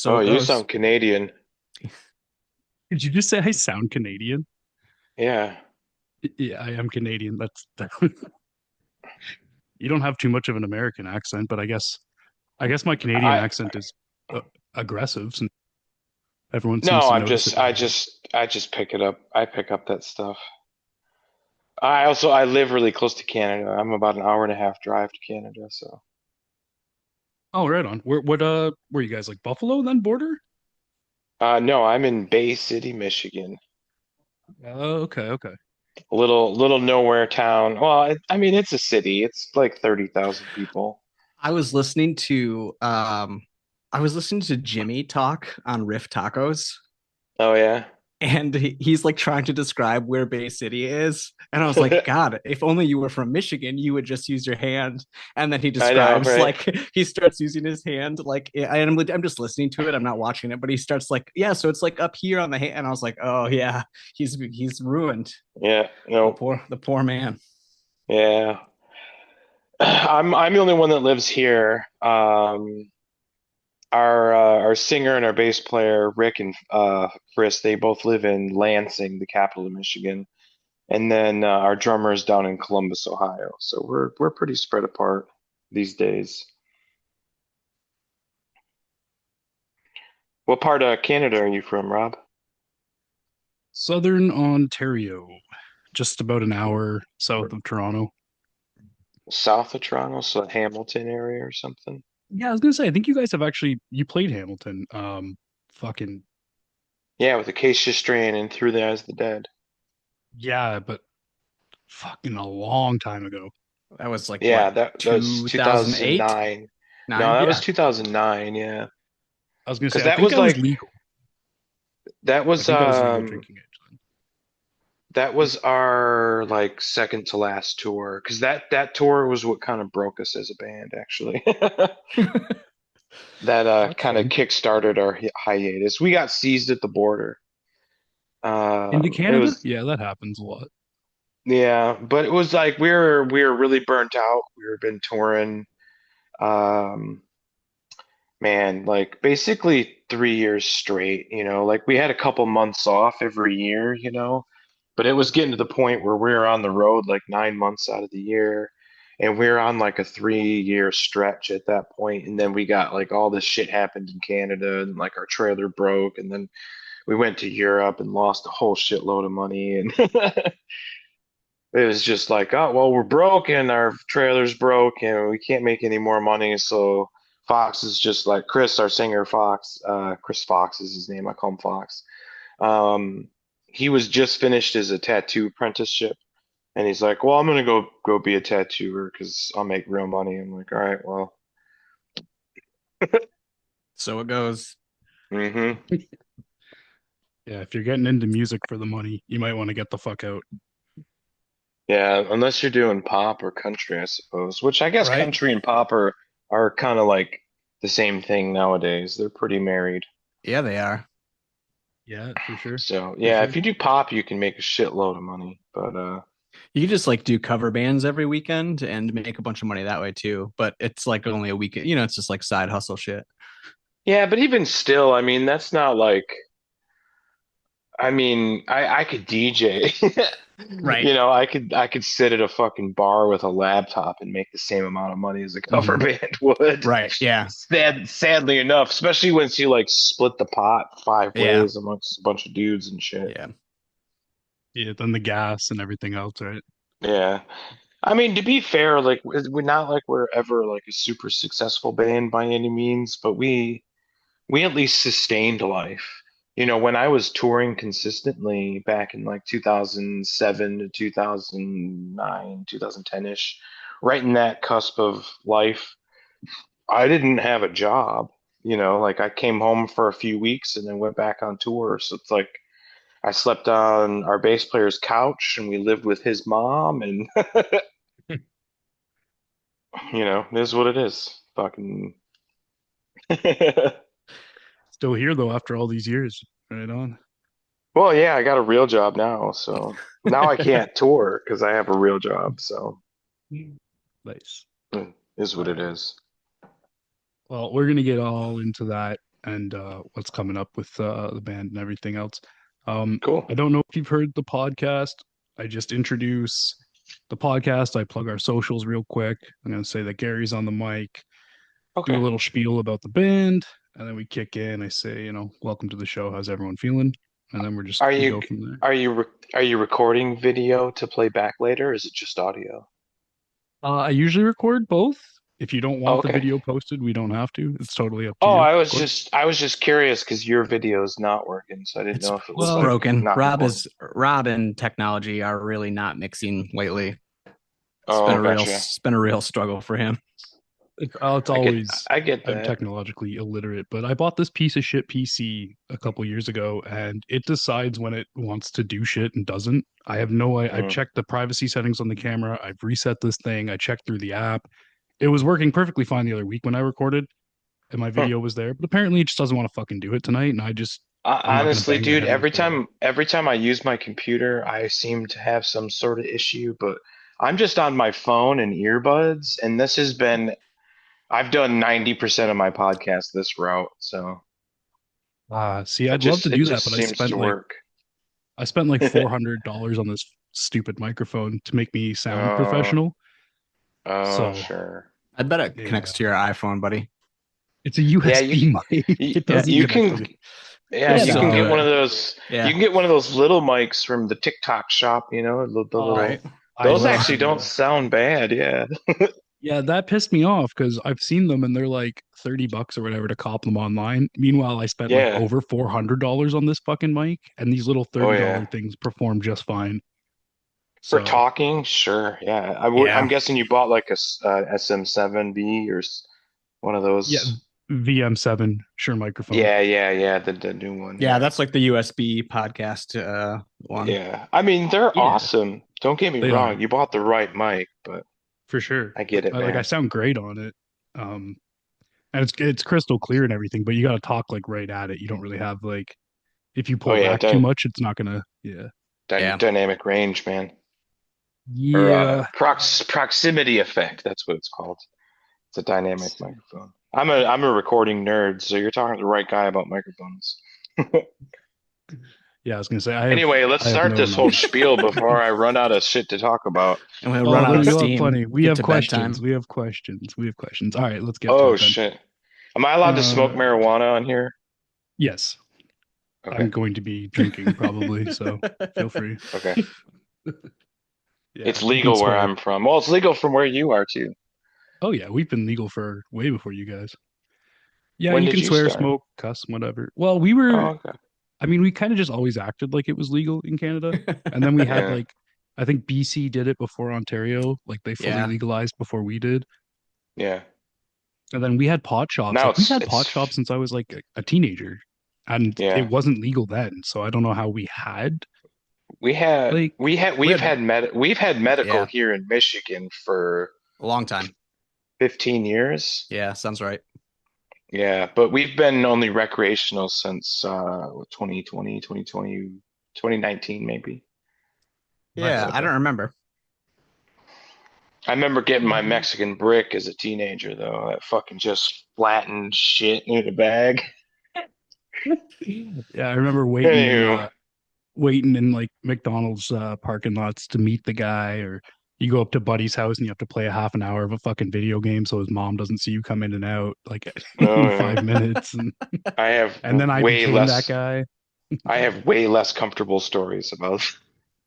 So Oh, it you goes. sound Canadian. Did you just say I sound Canadian? Yeah. Yeah, I am Canadian. You don't have too much of an American accent, but I guess my Canadian I accent is aggressive, since everyone seems no, to notice it right away. I just pick it up. I pick up that stuff. I live really close to Canada. I'm about an hour and a half drive to Canada, so. Oh, right on. Were you guys like Buffalo then border? No, I'm in Bay City, Michigan. Oh, okay, okay. A little nowhere town. Well, I mean, it's a city. It's like 30,000 people. I was listening to Jimmy talk on Riff Tacos, Oh yeah. and he's like trying to describe where Bay City is. And I was like, God, if only you were from Michigan, you would just use your hand. And then he I know, describes right? like he starts using his hand, like I'm just listening to it. I'm not watching it, but he starts like, yeah, so it's like up here on the hand. And I was like, oh yeah, he's ruined. Yeah, The no. poor man. Yeah. I'm the only one that lives here. Our singer and our bass player Rick and Chris, they both live in Lansing, the capital of Michigan, and then our drummer is down in Columbus, Ohio. So we're pretty spread apart these days. What part of Canada are you from, Rob? Southern Ontario, just about an hour south of Toronto. South of Toronto, so Hamilton area or something? Yeah, I was gonna say, I think you guys have actually you played Hamilton. Fucking Yeah, with Acacia Strain and Through the Eyes of the Dead. yeah, but fucking a long time ago. That was like Yeah, what, that was 2008, 2009. No, nine? that was Yeah, 2009, yeah. I was gonna Because say, I think I was legal. that I was think I was legal drinking age that was our like second to last tour. Because that tour was what kind of broke us as a band, actually. That then. That's kind of fun. kick-started our hiatus. We got seized at the border. Into It Canada? was Yeah, that happens a lot. yeah, but it was like we were really burnt out. We were been touring. Um, Man, like basically 3 years straight, like we had a couple months off every year, but it was getting to the point where we were on the road like 9 months out of the year, and we were on like a 3 year stretch at that point, and then we got like all this shit happened in Canada, and like our trailer broke, and then we went to Europe and lost a whole shitload of money, and it was just like, oh, well, we're broke and our trailer's broke and we can't make any more money. So Fox is just like Chris, our singer, Fox, Chris Fox is his name. I call him Fox. Um, he was just finished as a tattoo apprenticeship, and he's like, well, I'm gonna go be a tattooer because I'll make real money. I'm like, all right, well, So it goes. hmm. Yeah, if you're getting into music for the money, you might want to get the fuck out. Yeah, unless you're doing pop or country, I suppose. Which I guess Right? country and pop are kind of like the same thing nowadays. They're pretty married. Yeah, they are. Yeah, for sure. So For yeah, if sure. you do pop, you can make a shitload of money. But You can just like do cover bands every weekend and make a bunch of money that way too. But it's like only a weekend, it's just like side hustle shit. yeah, but even still, I mean, that's not like, I mean, I could DJ. Right. I could sit at a fucking bar with a laptop and make the same amount of money as a cover Hmm. band would. Right. Yeah. Sadly enough, especially once you like split the pot five Yeah. ways amongst a bunch of dudes and shit. Yeah. Yeah, then the gas and everything else, right? Yeah. I mean, to be fair, like we're not like we're ever like a super successful band by any means, but we at least sustained life. When I was touring consistently back in like 2007 to 2009, 2010-ish, right in that cusp of life, I didn't have a job. Like I came home for a few weeks and then went back on tour. So it's like I slept on our bass player's couch and we lived with his mom and it is what it is. Fucking Still here though after all these years. Right on. Well, yeah, I got a real job now, so now I can't tour because I have a real job. So Nice. is what All it right. is. Well, we're gonna get all into that and what's coming up with the band and everything else. Cool. I don't know if you've heard the podcast. I just introduce the podcast. I plug our socials real quick. I'm going to say that Gary's on the mic, do a Okay. little spiel about the band, and then we kick in. I say, welcome to the show. How's everyone feeling? And then Are we you go from there. are you are you recording video to play back later, or is it just audio? I usually record both. If you don't Oh, want the okay. video posted, we don't have to. It's totally up to Oh, you. I was just curious because your video is not working, so I didn't It's know if it was it's Well, like broken. not recording. Rob and technology are really not mixing lately. Oh, gotcha. It's been a real struggle for him. it's I get always I get I'm that. technologically illiterate, but I bought this piece of shit PC a couple years ago, and it decides when it wants to do shit and doesn't. I have no I I've Mm. checked the privacy settings on the camera. I've reset this thing. I checked through the app. It was working perfectly fine the other week when I recorded, and my Huh. video was there. But apparently, it just doesn't want to fucking do it tonight, and I'm not gonna Honestly, bang my dude, head on the every keyboard. time every time I use my computer, I seem to have some sort of issue, but I'm just on my phone and earbuds, and this has been I've done 90% of my podcast this route, so See, it I'd love just to it do that, just but seems to work. I spent like $400 on this stupid microphone to make me sound Oh, professional. oh, So sure. I bet it connects yeah, to your iPhone, buddy. it's a Yeah, USB mic. you, It Yeah, doesn't you connect can to the. yeah, it'll you still can do get Nah, one it. of those you Yeah, can get one of those little mics from the TikTok shop, the uh, right. little I those Little. actually tried don't that. sound bad, yeah. Yeah, that pissed me off because I've seen them and they're like $30 or whatever to cop them online. Meanwhile, I spent like Yeah. over $400 on this fucking mic, and these little Oh $30 yeah. things perform just fine. For So talking, sure. Yeah. I'm Yeah. guessing you bought like a SM7B or one of yeah, those. VM7, sure microphone. Yeah, the new one. Yeah, Yeah. that's like the USB podcast one. Yeah. I mean, they're Yeah, awesome. Don't get me they are wrong. You bought the right mic, but for sure. I get it, I man. sound great on it. Um, and it's crystal clear and everything, but you got to talk like right at it. You don't really have like if you Oh pull yeah, back too much, it's not gonna. Yeah, Yeah. dynamic range, man. Or yeah. proximity effect. That's what it's called. It's a dynamic microphone. I'm a recording nerd, so you're talking to the right guy about microphones. Yeah, I was gonna say Anyway, let's I have start no this whole knowledge. spiel before I run out of shit to talk about. And we'll run Oh out no, of you'll have steam. plenty. We Get have to questions. bedtime. We have questions. We have questions. All right, let's get to Oh it then. shit. Am I allowed to smoke Uh, marijuana on here? yes, I'm Okay. going to be drinking probably, so feel free. Okay. Yeah, It's you can legal where swear. I'm from. Well, it's legal from where you are too. Oh yeah, we've been legal for way before you guys. Yeah, When you did can you swear, start? smoke, cuss, whatever. Well, we Oh, were okay. I mean, we kind of just always acted like it was legal in Canada. And then we had Yeah. like, I think BC did it before Ontario, like they fully Yeah. legalized before we did. Yeah. And then we had pot shops. Now Like we've it's had pot shops since I was like a teenager, and it yeah. wasn't legal then. So I don't know how we had like We had we've had medical yeah, here in Michigan for a long time. 15 years. Yeah, sounds right. Yeah, but we've been only recreational since 2019 maybe. Yeah, nice. I But don't remember. I remember getting my Mexican brick as a teenager though. That fucking just flattened shit in a bag. Yeah, I remember Anywho, waiting in like McDonald's parking lots to meet the guy, or you go up to Buddy's house and you have to play a half an hour of a fucking video game so his mom doesn't see you come in and out like oh in yeah. 5 minutes, I have and then I way became that less guy. I have way less comfortable stories about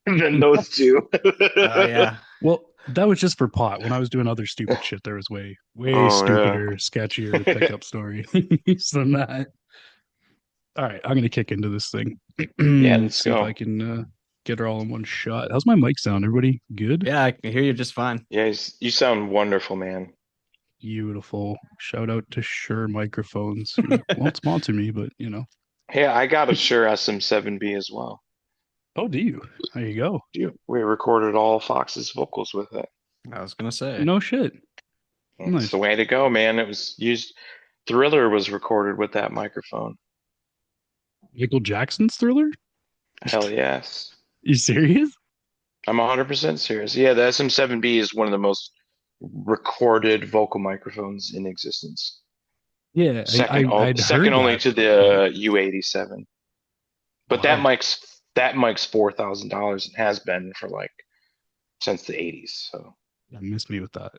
than those two. Yeah. Well, that was just for pot. When I was doing other stupid shit, there was way Oh yeah. stupider, sketchier pickup story than that. All right, I'm gonna kick into this thing. Yeah, let's See if I go. can get her all in one shot. How's my mic sound? Everybody good? Yeah, I can hear you just fine. Yeah, you sound wonderful, man. Beautiful. Shout out to Shure Microphones, who won't sponsor me, but Hey, I got a Shure SM7B as well. Oh, do you? There you go. We recorded all Fox's vocals with it. I was gonna say. No shit. It's the Nice. way to go, man. It was used. Thriller was recorded with that microphone. Michael Jackson's Thriller? Hell yes. You serious? I'm 100% serious. Yeah, the SM7B is one of the most recorded vocal microphones in existence. Yeah, I'd Second heard only that. to the U87. But Wow, that mic's $4,000 and has been for like since the 80s. So you missed me with that.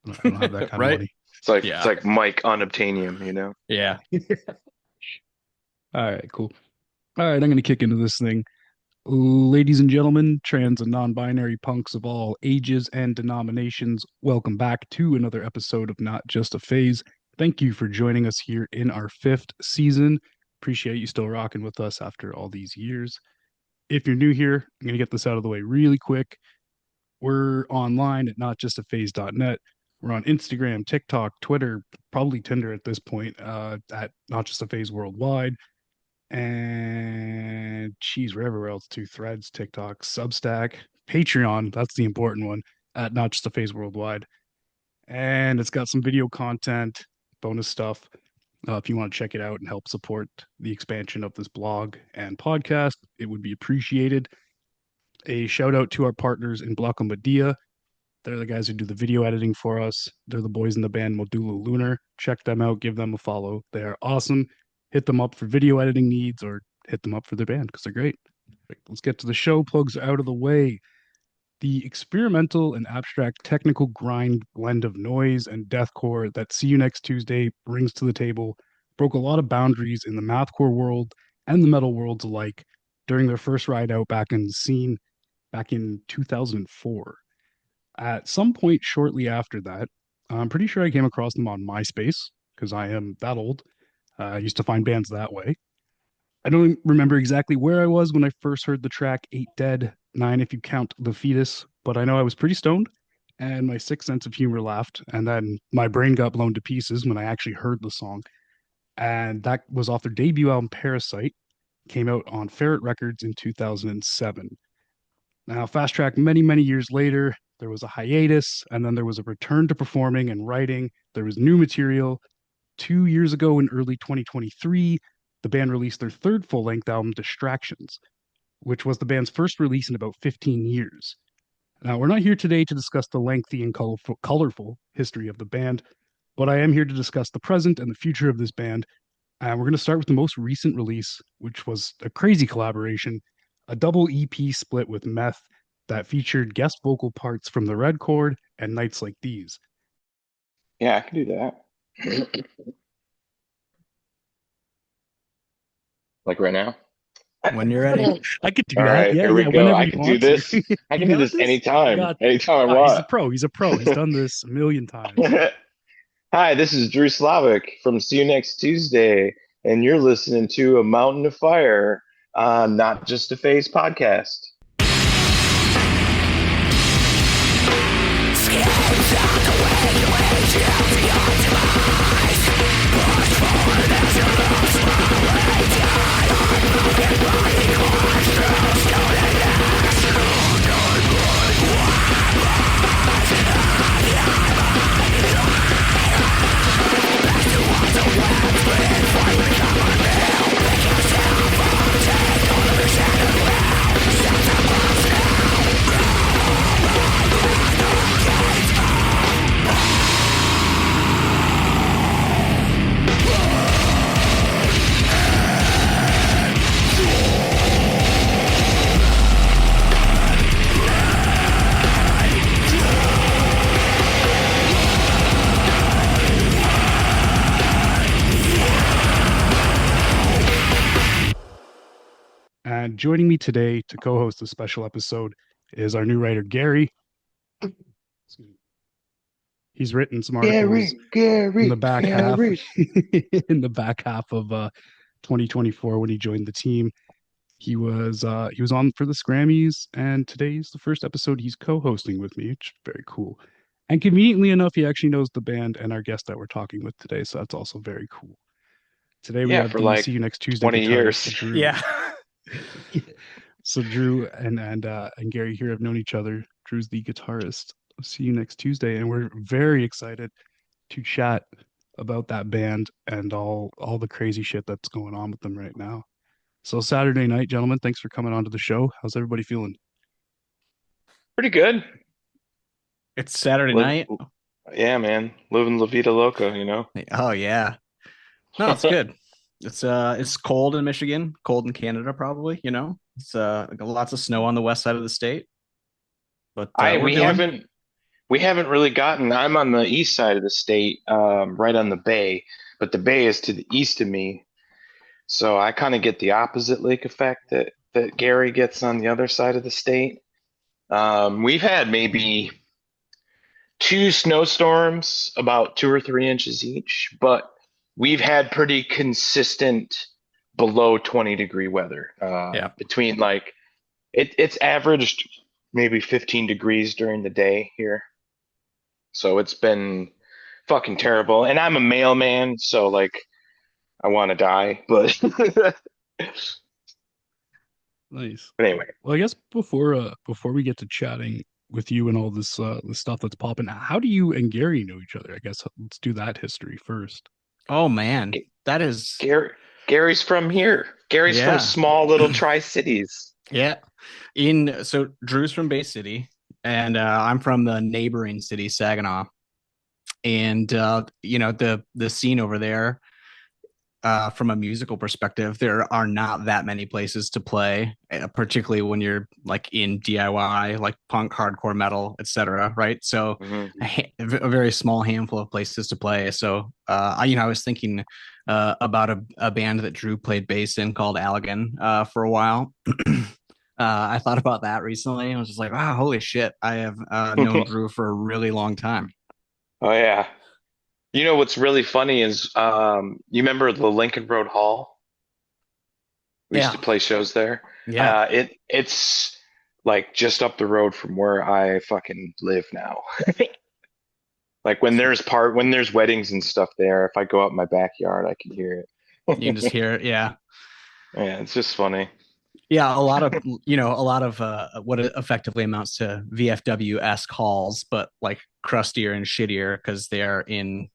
I don't have that kind of Right? money. it's Yeah. like mic unobtainium, you know? Yeah. All right, cool. All right, I'm going to kick into this thing. Ladies and gentlemen, trans and non binary punks of all ages and denominations, welcome back to another episode of Not Just a Phase. Thank you for joining us here in our fifth season. Appreciate you still rocking with us after all these years. If you're new here, I'm going to get this out of the way really quick. We're online at notjustaphase.net. We're on Instagram, TikTok, Twitter, probably Tinder at this point, at Not Just a Phase Worldwide. And geez, we're everywhere else too. Threads, TikTok, Substack, Patreon. That's the important one at Not Just a Phase Worldwide. And it's got some video content, bonus stuff. If you want to check it out and help support the expansion of this blog and podcast, it would be appreciated. A shout out to our partners in Blocko Media. They're the guys who do the video editing for us. They're the boys in the band Modulu Lunar. Check them out, give them a follow. They are awesome. Hit them up for video editing needs or hit them up for their band because they're great. Let's get to the show. Plugs out of the way. The experimental and abstract technical grind blend of noise and deathcore that See You Next Tuesday brings to the table broke a lot of boundaries in the mathcore world and the metal worlds alike during their first ride out back in the scene back in 2004. At some point shortly after that, I'm pretty sure I came across them on MySpace because I am that old. I used to find bands that way. I don't remember exactly where I was when I first heard the track Eight Dead, Nine if you count the fetus, but I know I was pretty stoned and my sick sense of humor laughed. And then my brain got blown to pieces when I actually heard the song. And that was off their debut album, Parasite, came out on Ferret Records in 2007. Now, fast track many, many years later, there was a hiatus, and then there was a return to performing and writing. There was new material. 2 years ago, in early 2023, the band released their third full length album, Distractions, which was the band's first release in about 15 years. Now, we're not here today to discuss the lengthy and colorful history of the band, but I am here to discuss the present and the future of this band. And we're going to start with the most recent release, which was a crazy collaboration, a double EP split with Meth that featured guest vocal parts from The Red Chord and Nights Like These. Yeah, I can do that. Like right now. When you're ready. I could do All that. right, Yeah, here we yeah. go. Whenever I you can do want to. this. I You can do got this this? You anytime. got Anytime I He's a want. pro. He's a pro. He's done this a million times. Hi, this is Drew Slavic from See You Next Tuesday, and you're listening to A Mountain of Fire on Not Just a Phase podcast. And joining me today to co-host this special episode is our new writer, Gary. He's written some articles in the back half in the back half of 2024 when he joined the team. He was on for the Scrammys, and today's the first episode he's co-hosting with me, which is very cool. And conveniently enough, he actually knows the band and our guest that we're talking with today, so that's also very cool. Today we Yeah, have for the like See You Next Tuesday 20 guitarist years. Drew. Yeah. So Drew and Gary here have known each other. Drew's the guitarist of See You Next Tuesday, and we're very excited to chat about that band and all the crazy shit that's going on with them right now. So Saturday night, gentlemen, thanks for coming on to the show. How's everybody feeling? Pretty good. It's Saturday Live, night. yeah, man. Living La Vida Loca, you know? Oh yeah. No, it's good. It's cold in Michigan, cold in Canada, probably, you know. It's lots of snow on the west side of the state, but I we're doing. we haven't really gotten. I'm on the east side of the state, right on the bay, but the bay is to the east of me, so I kind of get the opposite lake effect that Gary gets on the other side of the state. We've had maybe two snowstorms, about 2 or 3 inches each, but we've had pretty consistent below 20-degree weather. Yeah. Between like it's averaged maybe 15 degrees during the day here. So it's been fucking terrible. And I'm a mailman, so like I want to die, but Nice. anyway. Well, I guess before we get to chatting with you and all this stuff that's popping, how do you and Gary know each other? I guess let's do that history first. Oh man, that is Gary, Gary's from here. Gary's from yeah. small little Tri-Cities. Yeah. In so Drew's from Bay City, and I'm from the neighboring city, Saginaw. And you know, the scene over there, from a musical perspective, there are not that many places to play, particularly when you're like in DIY, like punk, hardcore, metal, etc. Right? So Mhm. a very small handful of places to play. So I was thinking about a band that Drew played bass in called Allegan for a while. I thought about that recently. I was just like, wow, holy shit. I have known Drew for a really long time. Oh yeah. You know what's really funny is you remember the Lincoln Road Hall? We used Yeah. to play shows there. Yeah. It's like just up the road from where I fucking live now. Like when there's weddings and stuff there, if I go out in my backyard, I can hear You can just it. hear it. Yeah. Yeah, it's just funny. Yeah. A lot of what effectively amounts to VFW-esque halls, but like crustier and shittier because they're in,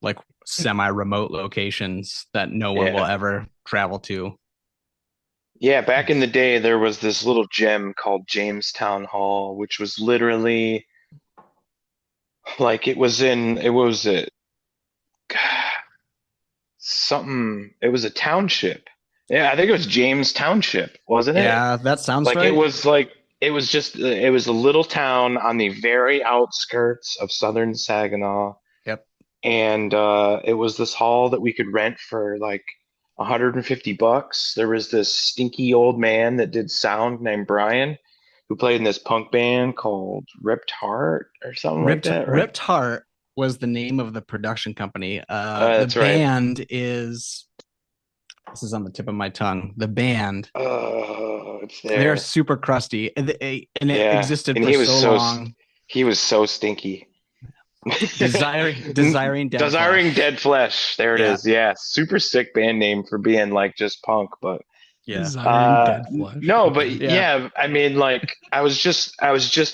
like semi remote locations that no one will Yeah. ever travel to. Yeah, back in the Nice. day, there was this little gem called Jamestown Hall, which was literally like it was a something, it was a township. Yeah, I think it was James Township, wasn't it? Yeah. That sounds Like it right. was like it was just it was a little town on the very outskirts of southern Saginaw, Yep. and it was this hall that we could rent for like $150. There was this stinky old man that did sound named Brian, who played in this punk band called Ripped Heart or something like that, right? Ripped Heart was the name of the production company. The That's right. band is this is on the tip of my tongue. The band, Oh, it's they're there. super crusty, and it Yeah, existed and for so long. he was so stinky. Desiring dead Desiring flesh. Dead Flesh. There it Yeah, is. Yeah, super sick band name for being like just punk, but yeah, Desiring dead flesh. no, but Okay. yeah. yeah, I mean like I was just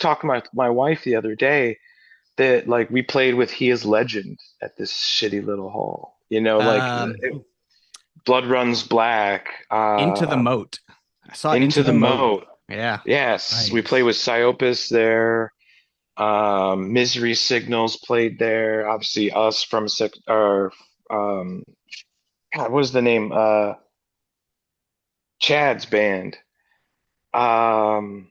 talking to my wife the other day that like we played with He Is Legend at this shitty little hall. You know, Um, Blood Runs Black, Into the Moat. I saw Into Into the the Moat. Moat. Yeah, Yes, we played Nice. with Psyopus there. Misery Signals played there. Obviously, us from six or um, God, what was the name? Chad's band. Um,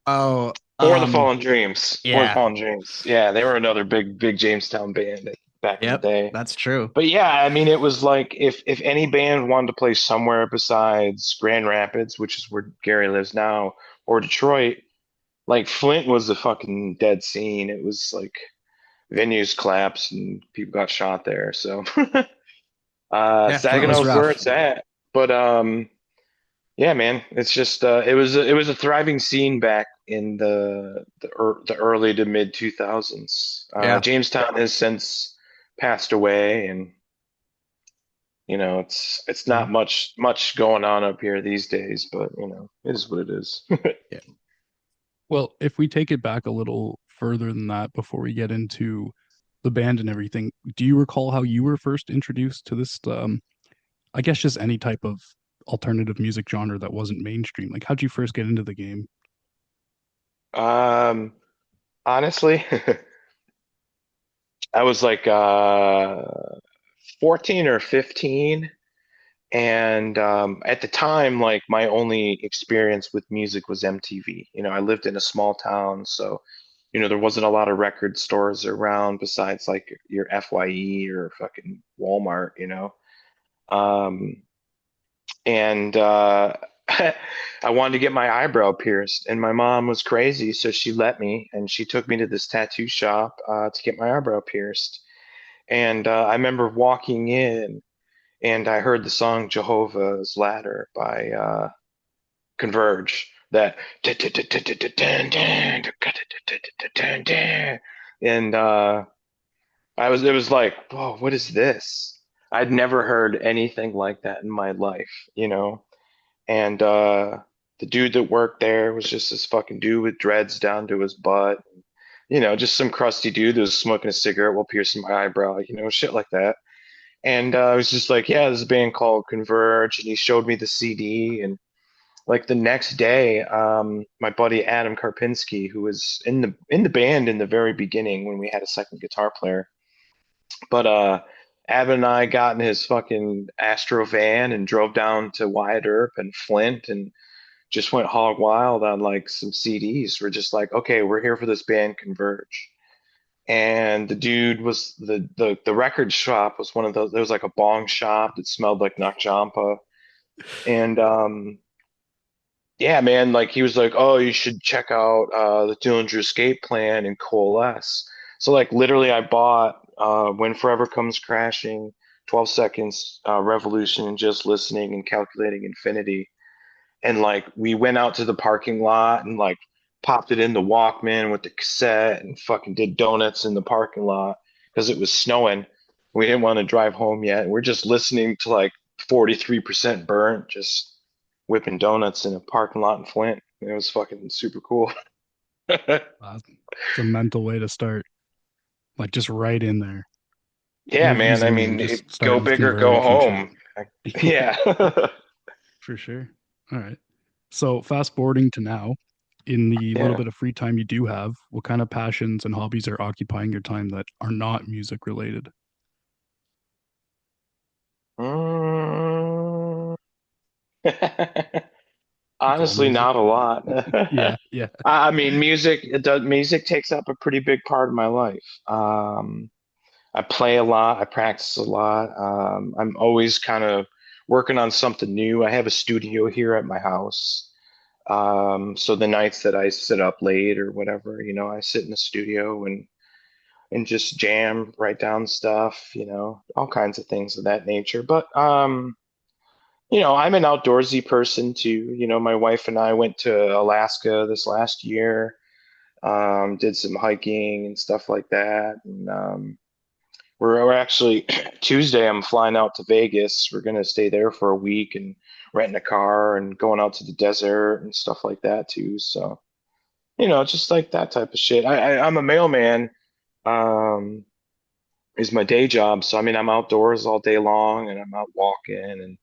oh, or the Fallen Dreams. Or the yeah, Fallen Dreams. Yeah, they were another big Jamestown band back in the yep, day. that's true. But yeah, I mean, it was like if any band wanted to play somewhere besides Grand Rapids, which is where Gary lives now, or Detroit, like Flint was a fucking dead scene. It was like venues collapsed and people got shot there. So Yeah, Flint was Saginaw where rough. it's at. But yeah, man, it's just it was a thriving scene back in the early to mid 2000s. Yeah, Jamestown has since passed away, and you know it's not Mhm. much going on up here these days. But you know, it is what it is. yeah. Well, if we take it back a little further than that before we get into the band and everything, do you recall how you were first introduced to this I guess just any type of alternative music genre that wasn't mainstream? Like how'd you first get into the game? Um, honestly, I was like 14 or 15. And at the time, like my only experience with music was MTV. I lived in a small town, so there wasn't a lot of record stores around besides like your FYE or fucking Walmart. Um, and I wanted to get my eyebrow pierced, and my mom was crazy, so she let me, and she took me to this tattoo shop to get my eyebrow pierced. And I remember walking in, and I heard the song Jehovah's Ladder by Converge. That and it was like, whoa, what is this? I'd never heard anything like that in my life. And the dude that worked there was just this fucking dude with dreads down to his butt. Just some crusty dude that was smoking a cigarette while piercing my eyebrow, shit like that. And I was just like, yeah, there's a band called Converge, and he showed me the CD. And like the next day, my buddy Adam Karpinski, who was in the band in the very beginning when we had a second guitar player, but Adam and I got in his fucking Astro van and drove down to Wyatt Earp and Flint and just went hog wild on like some CDs. We're just like, okay, we're here for this band Converge. And the dude was the record shop was one of those. There was like a bong shop that smelled like Nakjampa, and yeah, man, like he was like, oh, you should check out the Dillinger Escape Plan and Coalesce. So like literally, I bought When Forever Comes Crashing, 12 Seconds, Revolution, and Just Listening and Calculating Infinity. And like we went out to the parking lot and like popped it in the Walkman with the cassette and fucking did donuts in the parking lot because it was snowing. We didn't want to drive home yet. We're just listening to like 43% burnt, just whipping donuts in a parking lot in Flint. It was fucking super cool. It's a mental way to start, like just right in there. Yeah, Real man. easy I way to mean, just start go with big or go Converge and shit. home. Yeah. For sure. All right. So fast forwarding to now, in the little Yeah. bit of free time you do have, what kind of passions and hobbies are occupying your time that are not music related? Mm. It's all Honestly, music. not a lot. Yeah, yeah. I mean, music takes up a pretty big part of my life. I play a lot, I practice a lot. I'm always kind of working on something new. I have a studio here at my house. So the nights that I sit up late or whatever, I sit in the studio and just jam, write down stuff, all kinds of things of that nature. But I'm an outdoorsy person too. My wife and I went to Alaska this last year, did some hiking and stuff like that. And we're actually Tuesday, I'm flying out to Vegas. We're gonna stay there for a week and renting a car and going out to the desert and stuff like that too. So, just like that type of shit. I'm a mailman, um, is my day job. So I mean I'm outdoors all day long and I'm out walking and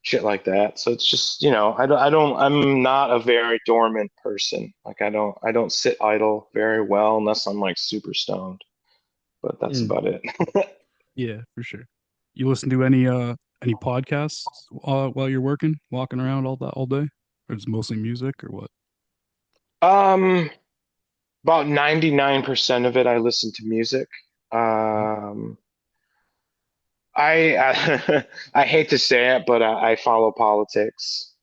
shit like that. So it's just, I'm not a very dormant person. Like I don't sit idle very well unless I'm like super stoned, but that's Mm, about it. yeah, for sure. You listen to any podcasts while you're working, walking around all day? Or it's mostly music or what? Um, about 99% of it I listen to music. Mhm. Um, I I hate to say it, but I follow politics.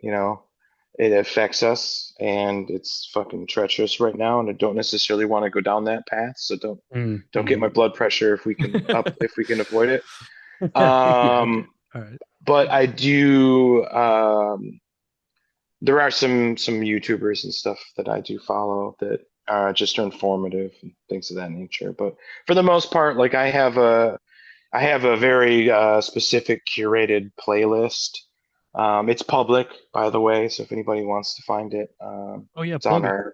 It affects us, and it's fucking treacherous right now. And I don't necessarily want to go down that path. So don't get my Mhm. blood pressure if we can avoid it. Yeah, okay. Um, All right. but I do. There are some YouTubers and stuff that I do follow that are just informative and things of that nature. But for the most part, like I have a very specific curated playlist. It's public, by the way, so if anybody wants to find it, Oh yeah, it's on plug it. our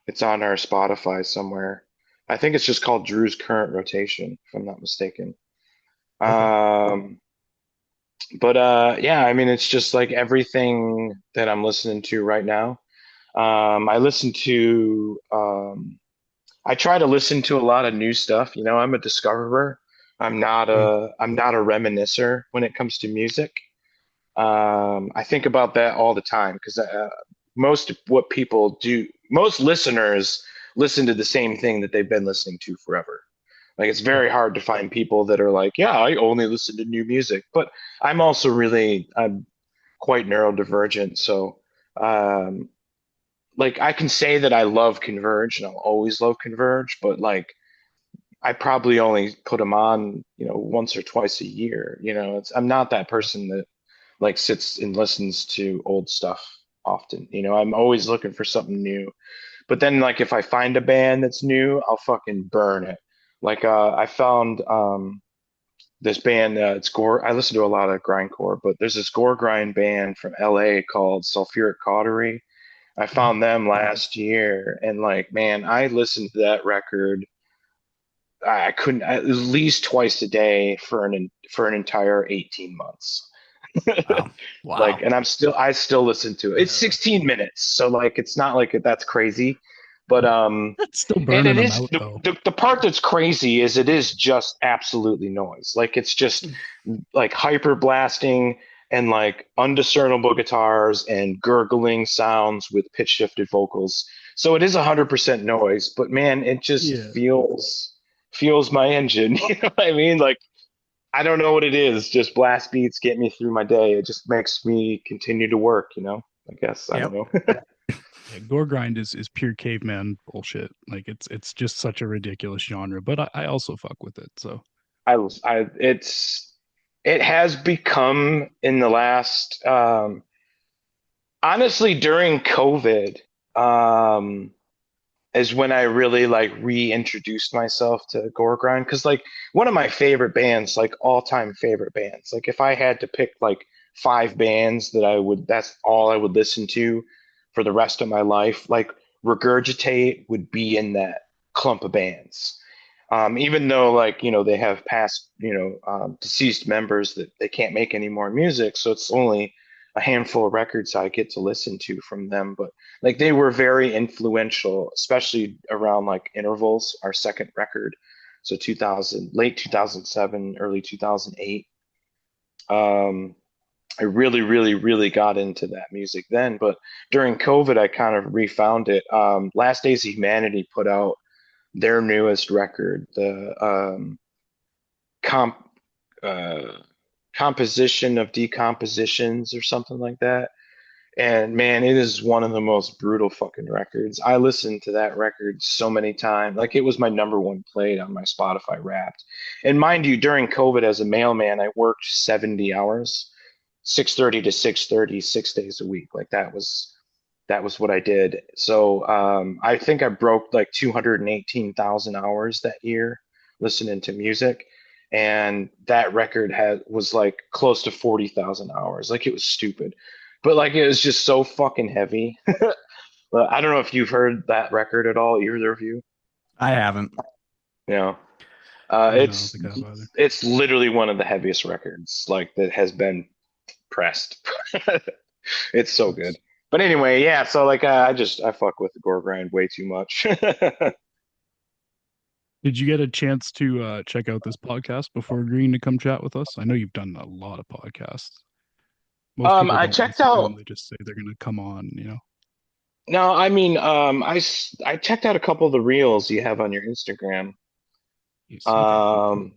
it's on our Spotify somewhere. I think it's just called Drew's Current Rotation, if I'm not mistaken. Okay. Um, but yeah, I mean, it's just like everything that I'm listening to right now. I listen to I try to listen to a lot of new stuff. I'm a discoverer. Mm. I'm not a reminiscer when it comes to music. I think about that all the time because most what people do, most listeners listen to the same thing that they've been listening to forever. Like it's very hard to find people that are like, yeah, I only listen to new music. But I'm quite neurodivergent, so um, like I can say that I love Converge and I'll always love Converge, but like I probably only put them on, once or twice a year. I'm not that person that like sits and listens to old stuff often. I'm always looking for something new. But then like if I find a band that's new, I'll fucking burn it. Like I found this band, it's gore. I listen to a lot of grindcore, but there's this gore grind band from LA called Sulfuric Cautery. I Mhm. found them last year, and like, man, I listened to that record. I couldn't at least twice a day for an entire 18 months. Wow. Like, Wow. and I still listen to it. It's Yeah. 16 minutes, so like it's not like that's crazy. But That's still and burning it them is out though. the part that's crazy is it is just absolutely noise. Like it's just like hyper blasting and like undiscernible guitars and gurgling sounds with pitch shifted vocals. So it is 100% noise, but man, it just Yeah. feels my engine. You know what I mean? Like I don't know what it is. Just blast beats get me through my day. It just makes me continue to work. I guess I don't Yep. know. Yeah, gore grind is pure caveman bullshit. Like it's just such a ridiculous genre, but I also fuck with it. So It has become in the last honestly during COVID um is when I really like reintroduced myself to gore grind because like one of my favorite bands, like all time favorite bands. Like if I had to pick like five bands that's all I would listen to for the rest of my life. Like Regurgitate would be in that clump of bands. Even though like they have past deceased members that they can't make any more music, so it's only a handful of records I get to listen to from them. But like they were very influential, especially around like intervals, our second record, so 2000, late 2007, early 2008. Um, I really, really, really got into that music then, but during COVID, I kind of refound it. Last Days of Humanity put out their newest record, the comp uh, composition of decompositions or something like that. And man, it is one of the most brutal fucking records. I listened to that record so many times. Like it was my number one played on my Spotify Wrapped. And mind you, during COVID as a mailman, I worked 70 hours, 6:30 to 6:30, 6 days a week. Like that was what I did. So I think I broke like 218,000 hours that year listening to music. And that record was like close to 40,000 hours. Like it was stupid. But like it was just so fucking heavy. But I don't know if you've heard that record at all, either of you. I haven't. You know, no, I don't think I have either. it's literally one of the heaviest records like that has been pressed. It's so good. That's- But anyway, yeah. So like, I fuck with the gore grind way too much. Did you get a chance to check out this podcast before agreeing to come chat with us? I know you've done a lot of podcasts. Most people I don't checked listen to them; out. they just say they're going to come on. No, I mean, I checked out a couple of the reels you have on your Instagram. You see that? Um,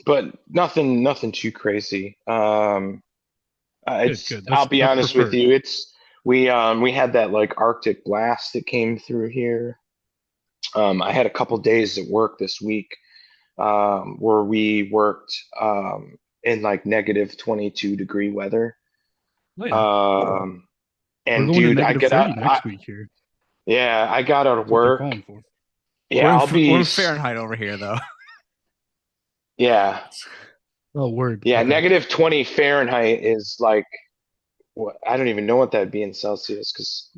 but nothing too crazy. Good, It's good. I'll That's be that's honest with preferred. you. We had that like Arctic blast that came through here. I had a couple days at work this week where we worked in like negative 22-degree weather. Oh yeah, Um, we're and going to dude, negative 30 next week here. yeah, I got out of That's what they're work. calling for. Yeah, We're in Fahrenheit over here though. yeah, Oh, word. yeah, Okay. negative 20 Fahrenheit is like what I don't even know what that'd be in Celsius because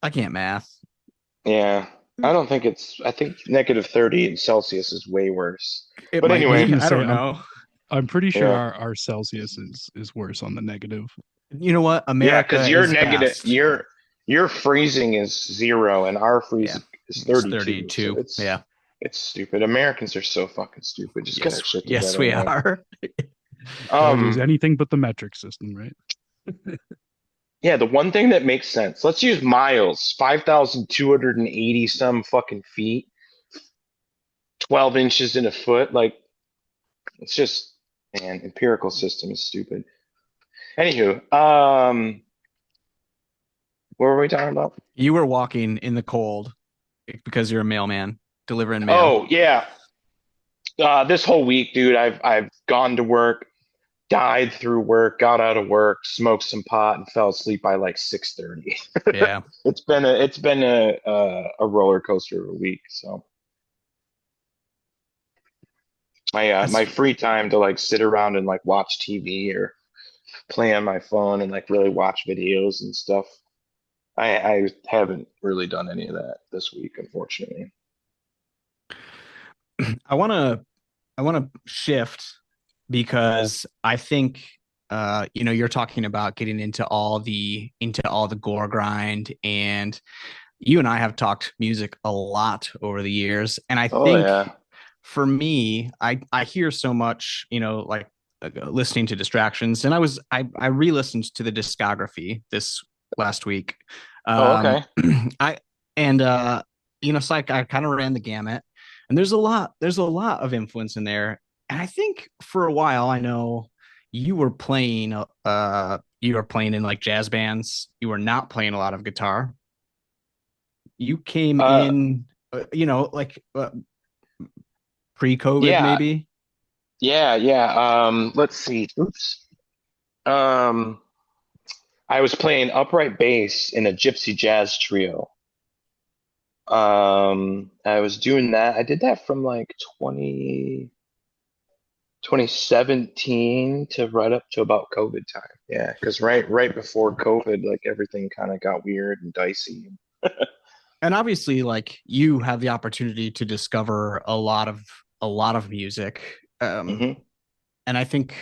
I can't math. yeah, I think negative 30 in Celsius is way worse. It But might I was be. anyway, going to I say don't know. I'm pretty sure yeah. our Celsius is worse on the negative. You know what? Yeah, because America is fast. your freezing is 0 and our Yeah, freezing is it's 32. So 32. Yeah. It's stupid. Americans are so fucking stupid. Just get our Yes, shit yes, together, we man. are. Told you it's Um, anything but the metric system, right? yeah, the one thing that makes sense. Let's use miles, 5,280 some fucking feet, 12 inches in a foot. Like, it's just, man, empirical system is stupid. Anywho, what were we talking about? You were walking in the cold because you're a mailman delivering mail. Oh, yeah. This whole week, dude, I've gone to work, died through work, got out of work, smoked some pot, and fell asleep by like 6:30. Yeah. It's been a roller coaster of a week. So my That's free time to like sit around and like watch TV or play on my phone and like really watch videos and stuff. I haven't really done any of that this week, unfortunately. I want to I want to shift because I think you're talking about getting into all the gore grind, and you and I have talked music a lot over the years, and I Oh think yeah. for me, I hear so much, like listening to distractions, and I re-listened to the discography this last week. Oh, Um, okay. I and it's like I kind of ran the gamut, and there's a lot of influence in there, and I think for a while I know you were playing in like jazz bands. You were not playing a lot of guitar. You came Uh, in, like pre-COVID yeah, maybe. yeah. Let's see. Oops. Um, I was playing upright bass in a gypsy jazz trio. I was doing that. I did that from like 2017 to right up to about COVID time. Yeah, because right before COVID, like everything kind of got weird and dicey. And obviously, like you have the opportunity to discover a lot of music. Hmm. And I think,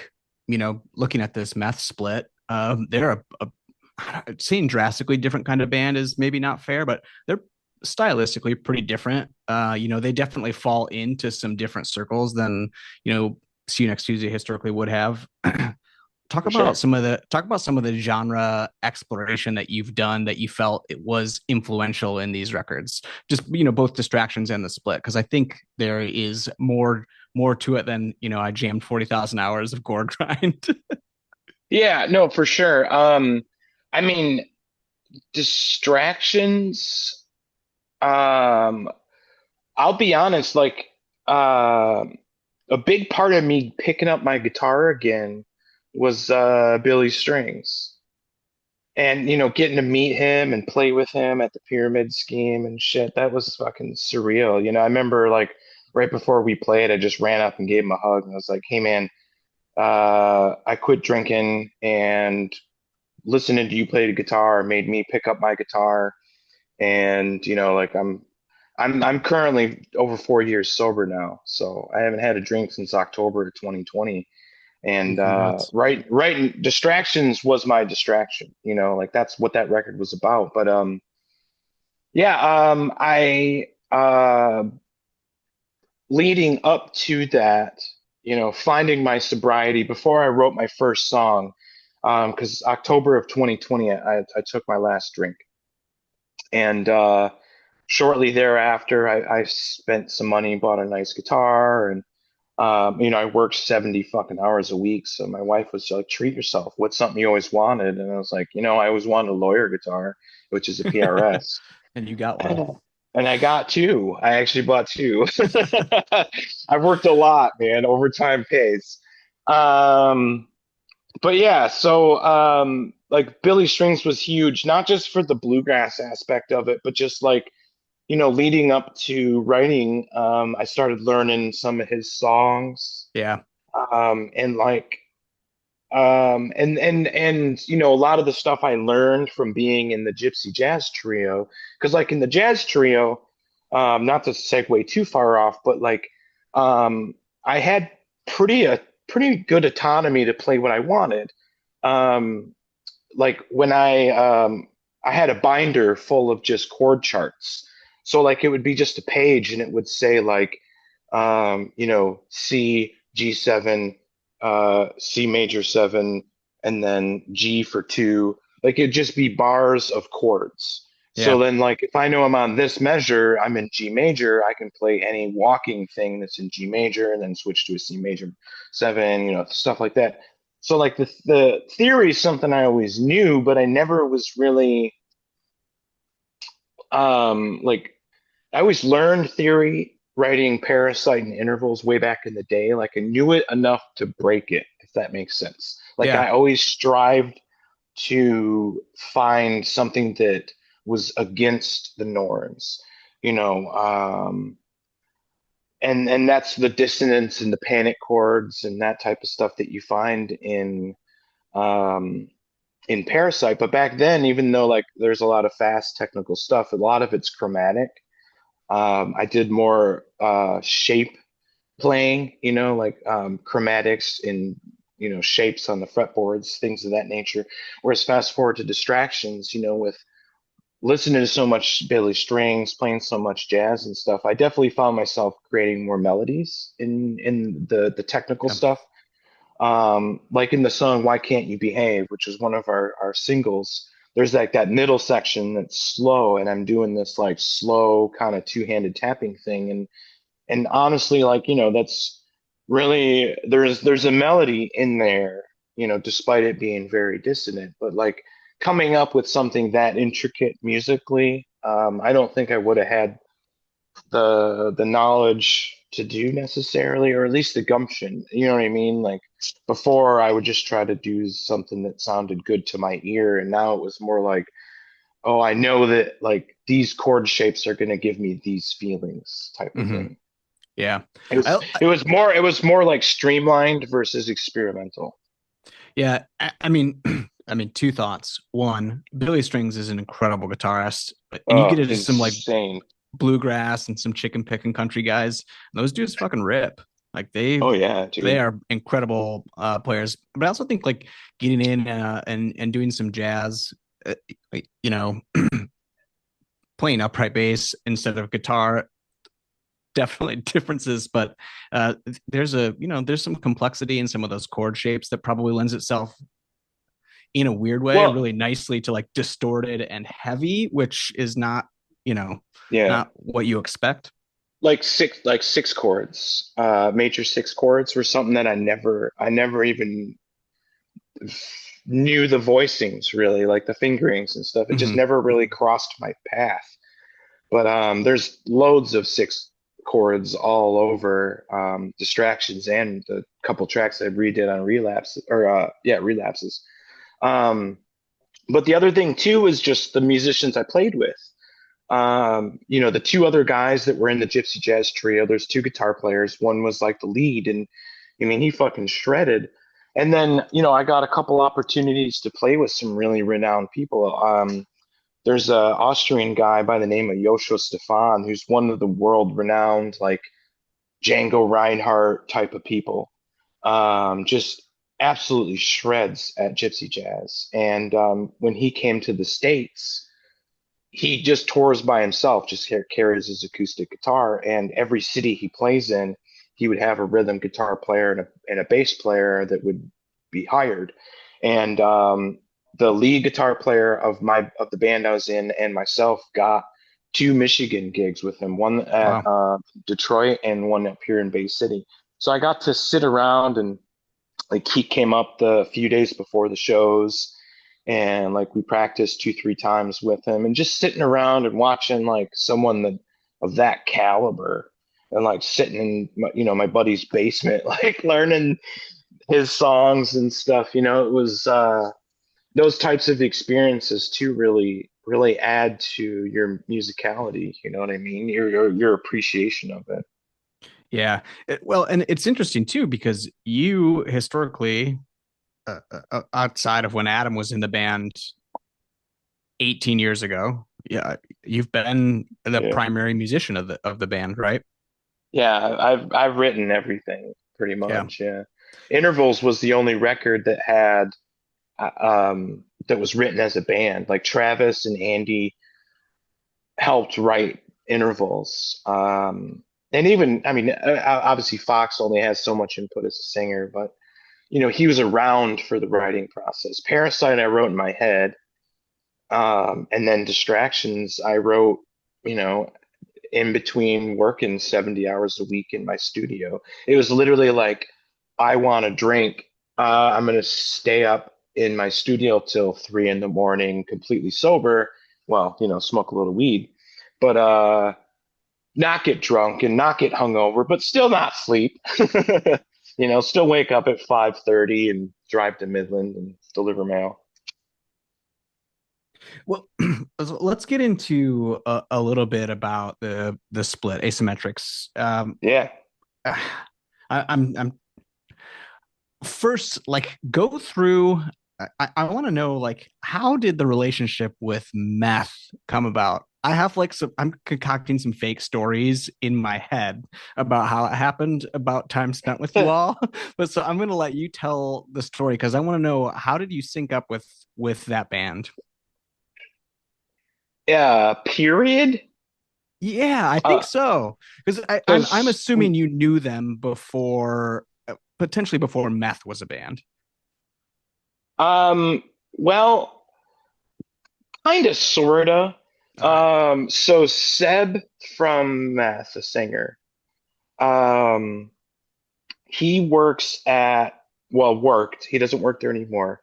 looking at this meth split, they're saying drastically different kind of band is maybe not fair, but they're stylistically pretty different. They definitely fall into some different circles than, See You Next Tuesday historically would have. talk For about sure. some of the genre exploration that you've done that you felt it was influential in these records, just both distractions and the split, because I think there is more to it than I jammed 40,000 hours of gore grind. Yeah, no, for sure. I mean, distractions. Um, I'll be honest, like, a big part of me picking up my guitar again was Billy Strings. And, getting to meet him and play with him at the pyramid scheme and shit, that was fucking surreal. I remember like right before we played, I just ran up and gave him a hug and I was like, hey man, I quit drinking and listening to you play the guitar made me pick up my guitar. And, like I'm currently over 4 years sober now, so I haven't had a drink since October of 2020. And Congrats. distractions was my distraction. Like that's what that record was about. But yeah, I leading up to that, finding my sobriety before I wrote my first song, because October of 2020, I took my last drink, and shortly thereafter, I spent some money, bought a nice guitar, and I worked 70 fucking hours a week. So my wife was like, treat yourself. What's something you always wanted? And I was like, I always wanted a lawyer guitar, which is a PRS. And you got one. And I got two. I actually bought two. I've worked a lot, man. Overtime pays. Um, but yeah, so like Billy Strings was huge, not just for the bluegrass aspect of it, but just like, leading up to writing, I started learning some of his songs. Yeah. And like and a lot of the stuff I learned from being in the Gypsy Jazz Trio, because like in the Jazz Trio, not to segue too far off, but like I had pretty good autonomy to play what I wanted. Um, like when I had a binder full of just chord charts. So like it would be just a page and it would say like C, G7, C major 7, and then G for 2. Like it'd just be bars of chords. So Yeah. then, like, if I know I'm on this measure, I'm in G major, I can play any walking thing that's in G major and then switch to a C major 7, stuff like that. So, like, the theory is something I always knew, but I never was really, like, I always learned theory writing Parasite and intervals way back in the day. Like I knew it enough to break it, if that makes sense. Like Yeah. I always strived to find something that was against the norms, you know, and that's the dissonance and the panic chords and that type of stuff that you find um, in Parasite. But back then, even though like there's a lot of fast technical stuff, a lot of it's chromatic. I did more shape playing, like chromatics in, shapes on the fretboards, things of that nature. Whereas fast forward to distractions, with listening to so much Billy Strings, playing so much jazz and stuff, I definitely found myself creating more melodies in the technical Yeah. stuff. Like in the song "Why Can't You Behave," which is one of our singles. There's like that middle section that's slow, and I'm doing this like slow kind of two-handed tapping thing, and honestly, like, that's really there's a melody in there, despite it being very dissonant. But like coming up with something that intricate musically, I don't think I would have had the knowledge to do necessarily, or at least the gumption. You know what I mean? Like before, I would just try to do something that sounded good to my ear, and now it was more like, oh, I know that like these chord shapes are going to give me these feelings, type of Hmm. thing. Yeah. It was I, it was more like streamlined versus experimental. yeah. I mean, I mean, two thoughts. One, Billy Strings is an incredible guitarist, and you get Oh, into some like insane. bluegrass and some chicken picking country guys. Those dudes fucking rip. Like Oh yeah, they dude. are incredible players. But I also think like getting in and doing some jazz, like, playing upright bass instead of guitar, definitely differences. But there's some complexity in some of those chord shapes that probably lends itself in a weird way Well, really nicely to like distorted and heavy, which is not you know yeah, not what you expect. like six chords, major six chords were something that I never even knew the voicings really, like the fingerings and stuff. It just Hmm. never really crossed my path. But there's loads of six chords all over distractions and the couple tracks I redid on relapse or relapses. Um, but the other thing too is just the musicians I played with. The two other guys that were in the Gypsy Jazz Trio, there's two guitar players. One was like the lead, and I mean, he fucking shredded. And then, I got a couple opportunities to play with some really renowned people. There's a Austrian guy by the name of Joshua Stefan, who's one of the world renowned, like Django Reinhardt type of people. Just absolutely shreds at gypsy jazz. And when he came to the States, he just tours by himself, just carries his acoustic guitar, and every city he plays in, he would have a rhythm guitar player and a bass player that would be hired. And the lead guitar player of the band I was in and myself got two Michigan gigs with him, one at Wow. Detroit and one up here in Bay City. So I got to sit around and like he came up the few days before the shows, and like we practiced 2 3 times with him, and just sitting around and watching like someone that of that caliber, and like sitting in my buddy's basement like learning his songs and stuff. It was those types of experiences too really add to your musicality, you know what I mean, your appreciation of it. Yeah. Well, and it's interesting too because you historically, outside of when Adam was in the band 18 years ago, yeah, you've been the Yeah, primary musician of the band, right? yeah, I've written everything pretty Yeah. much. Yeah, Intervals was the only record that was written as a band. Like Travis and Andy helped write Intervals. and even I mean, obviously Fox only has so much input as a singer, but he was around for the writing process. Parasite I wrote in my head, and then Distractions I wrote, you know, in between working 70 hours a week in my studio. It was literally like, I want a drink. I'm going to stay up in my studio till 3 in the morning, completely sober. Well, smoke a little weed, but not get drunk and not get hungover, but still not sleep. Still wake up at 5:30 and drive to Midland and deliver mail. Well, let's get into a little bit about the split asymmetrics. Yeah. I'm first like go through. I want to know like how did the relationship with meth come about? I have like I'm concocting some fake stories in my head about how it happened, about time spent with you all. But so I'm gonna let you tell the story because I want to know how did you sync up with that band? Yeah. Period. Yeah, I think so. Because I'm Because assuming you knew them before, potentially before Meth was a band. um, well, kind of, sorta. All right. So Seb from Math, the singer, um, he works at, well, worked. He doesn't work there anymore.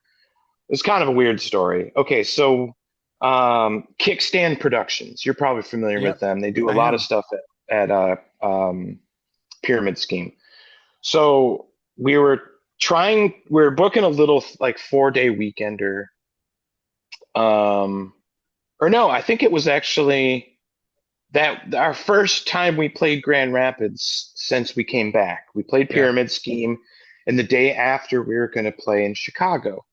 It's kind of a weird story. Okay, so Kickstand Productions, you're probably familiar with Yep, them. They do a I lot of am. stuff at Pyramid Scheme. So we were booking a little like 4-day weekender. Um, or no, I think it was actually that our first time we played Grand Rapids since we came back. We played Yep. Pyramid Scheme, and the day after we were going to play in Chicago.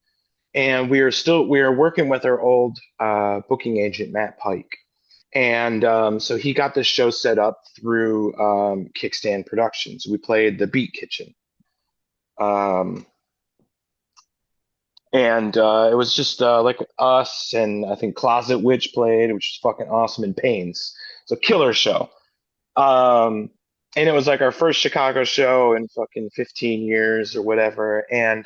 And we were working with our old booking agent, Matt Pike. And so he got this show set up through Kickstand Productions. We played the Beat Kitchen. Um, and it was just like us, and I think Closet Witch played, which was fucking awesome, in Pains. It's a killer show. Um, and it was like our first Chicago show in fucking 15 years or whatever. And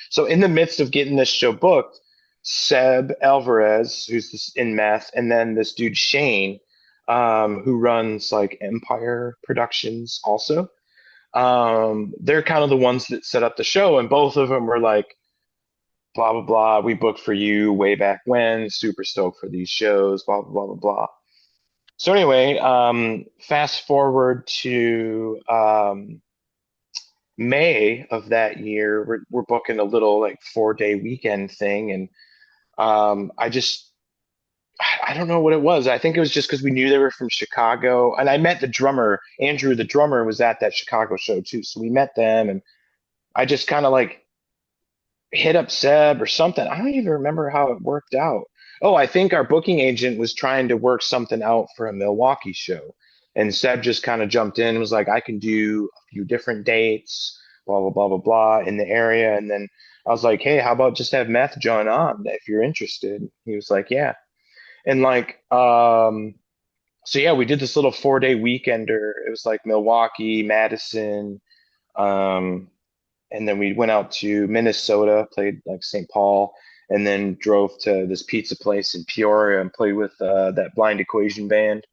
so in the midst of getting this show booked, Seb Alvarez, who's in Meth, and then this dude Shane, who runs like Empire Productions also. They're kind of the ones that set up the show, and both of them were like, blah blah blah. We booked for you way back when. Super stoked for these shows. Blah blah blah blah blah. So anyway, fast forward to May of that year, we're booking a little like 4-day weekend thing, and I don't know what it was. I think it was just because we knew they were from Chicago, and I met the drummer, Andrew, the drummer, was at that Chicago show too, so we met them, and I just kind of like hit up Seb or something. I don't even remember how it worked out. Oh, I think our booking agent was trying to work something out for a Milwaukee show. And Seb just kind of jumped in and was like, I can do a few different dates, blah, blah, blah, blah, blah, in the area. And then I was like, hey, how about just have Meth join on if you're interested? He was like, yeah. And like, so yeah, we did this little 4-day weekender. It was like Milwaukee, Madison, um, and then we went out to Minnesota, played like St. Paul, and then drove to this pizza place in Peoria and played with that Blind Equation band.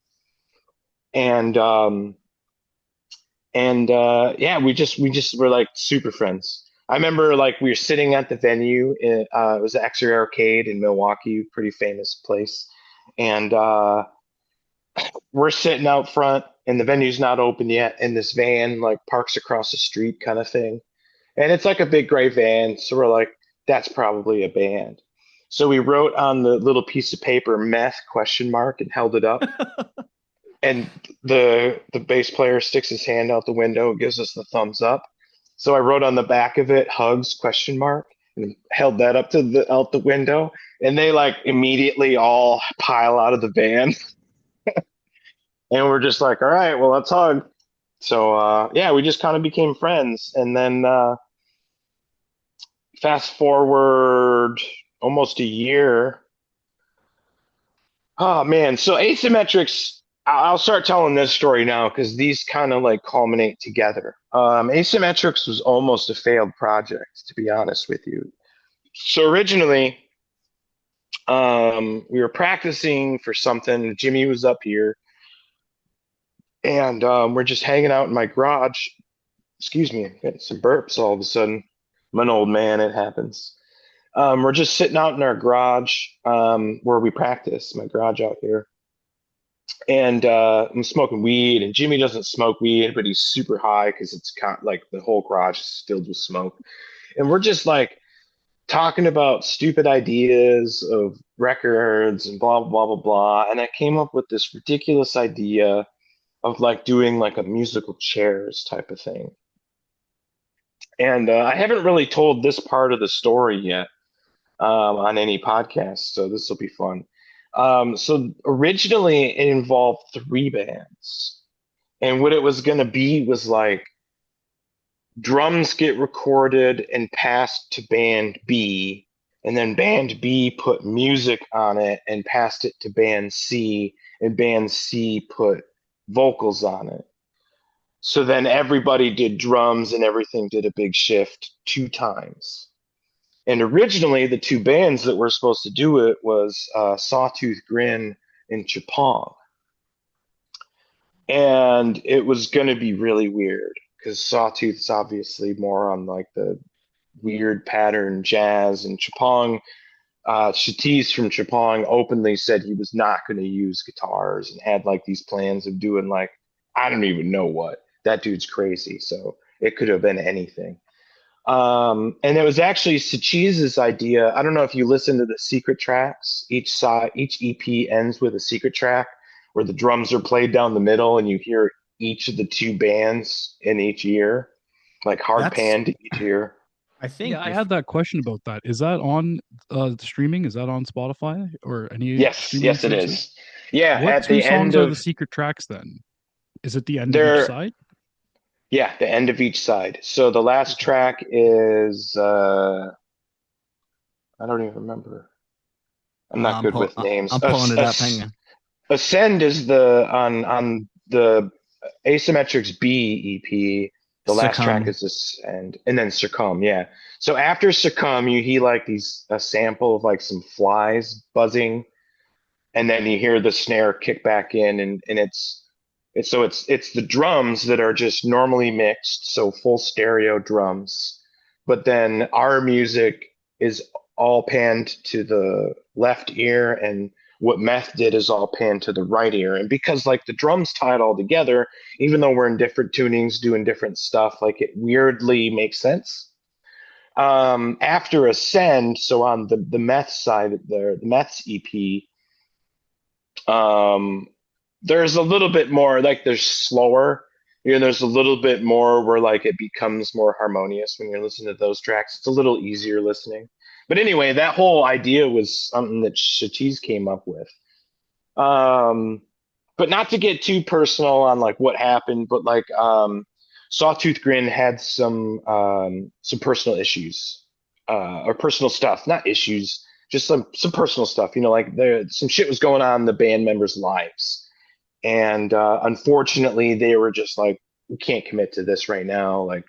And yeah, we just were like super friends. I remember like we were sitting at the venue. It was the X-Ray Arcade in Milwaukee, pretty famous place, and we're sitting out front, and the venue's not open yet, and this van like parks across the street, kind of thing. And it's like a big gray van. So we're like, that's probably a band. So we wrote on the little piece of paper meth question mark and held it up. And the bass player sticks his hand out the window, gives us the thumbs up. So I wrote on the back of it hugs question mark and held that up to the out the window. And they like immediately all pile out of the van. And we're just like, all right, well, let's hug. So yeah, we just kind of became friends. And then fast forward almost a year. Oh man, so Asymmetrics. I'll start telling this story now because these kind of like culminate together. Asymmetrics was almost a failed project, to be honest with you. So originally, we were practicing for something. Jimmy was up here, and we're just hanging out in my garage. Excuse me, getting some burps all of a sudden. I'm an old man, it happens. We're just sitting out in our garage where we practice, my garage out here. And I'm smoking weed, and Jimmy doesn't smoke weed, but he's super high because like the whole garage is filled with smoke. And we're just like talking about stupid ideas of records and blah, blah, blah, blah. And I came up with this ridiculous idea of like doing like a musical chairs type of thing. And I haven't really told this part of the story yet on any podcast, so this will be fun. So originally it involved three bands, and what it was going to be was like drums get recorded and passed to band B, and then band B put music on it and passed it to band C, and band C put vocals on it. So then everybody did drums and everything did a big shift two times. And originally, the two bands that were supposed to do it was Sawtooth Grin and Chapong. And it was going to be really weird because Sawtooth's obviously more on like the weird pattern jazz, and Chapong, Shatiz from Chapong openly said he was not going to use guitars and had like these plans of doing like, I don't even know what. That dude's crazy. So it could have been anything. And it was actually Sachiz's idea. I don't know if you listen to the secret tracks. Each EP ends with a secret track where the drums are played down the middle, and you hear each of the two bands in each ear, like hard That's pan to each ear. I Yeah, think I if had that question about that. Is that on the streaming? Is that on Spotify or any Yes, streaming yes, it services? is. Yeah, What at two the end songs are the of secret tracks then? Is it the end of each their, side? yeah, the end of each side. So the last Okay. track is I don't even remember. I'm not good with names. I'm pulling it up. Hang on. Ascend is the on the Asymmetrics B EP. The last track Succumb. is Ascend, and then Succumb. Yeah. So after Succumb, you hear like a sample of like some flies buzzing, and then you hear the snare kick back in, and it's the drums that are just normally mixed, so full stereo drums, but then our music is all panned to the left ear, and what meth did is all panned to the right ear. And because like the drums tie it all together, even though we're in different tunings doing different stuff, like it weirdly makes sense. After Ascend, so on the meth side there, the meth's EP, um, there's a little bit more like there's slower. You know, there's a little bit more where like it becomes more harmonious when you're listening to those tracks. It's a little easier listening. But anyway, that whole idea was something that Shatiz came up with. Um, but not to get too personal on like what happened, but like Sawtooth Grin had some personal issues or personal stuff, not issues, just some personal stuff. You know, like there some shit was going on in the band members' lives, and unfortunately, they were just like, we can't commit to this right now. Like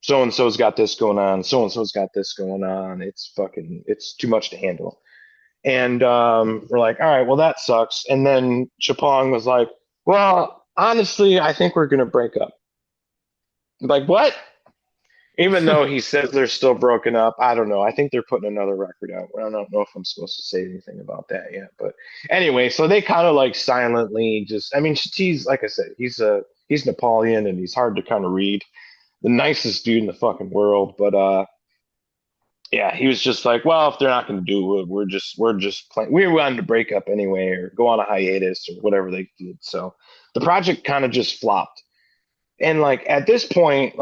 so and so's got this going on, so and so's got this going on. It's too much to handle. And we're like, all right, well, that sucks. And then Chapong was like, well, honestly, I think we're going to break up. Like, what? Even though he says they're still broken up, I don't know. I think they're putting another record out. I don't know if I'm supposed to say anything about that yet. But anyway, so they kind of like silently just, I mean, he's, like I said, he's Napoleon and he's hard to kind of read. The nicest dude in the fucking world. But yeah, he was just like, well, if they're not going to do it, we're just playing. We wanted to break up anyway, or go on a hiatus, or whatever they did. So the project kind of just flopped. And like at this point,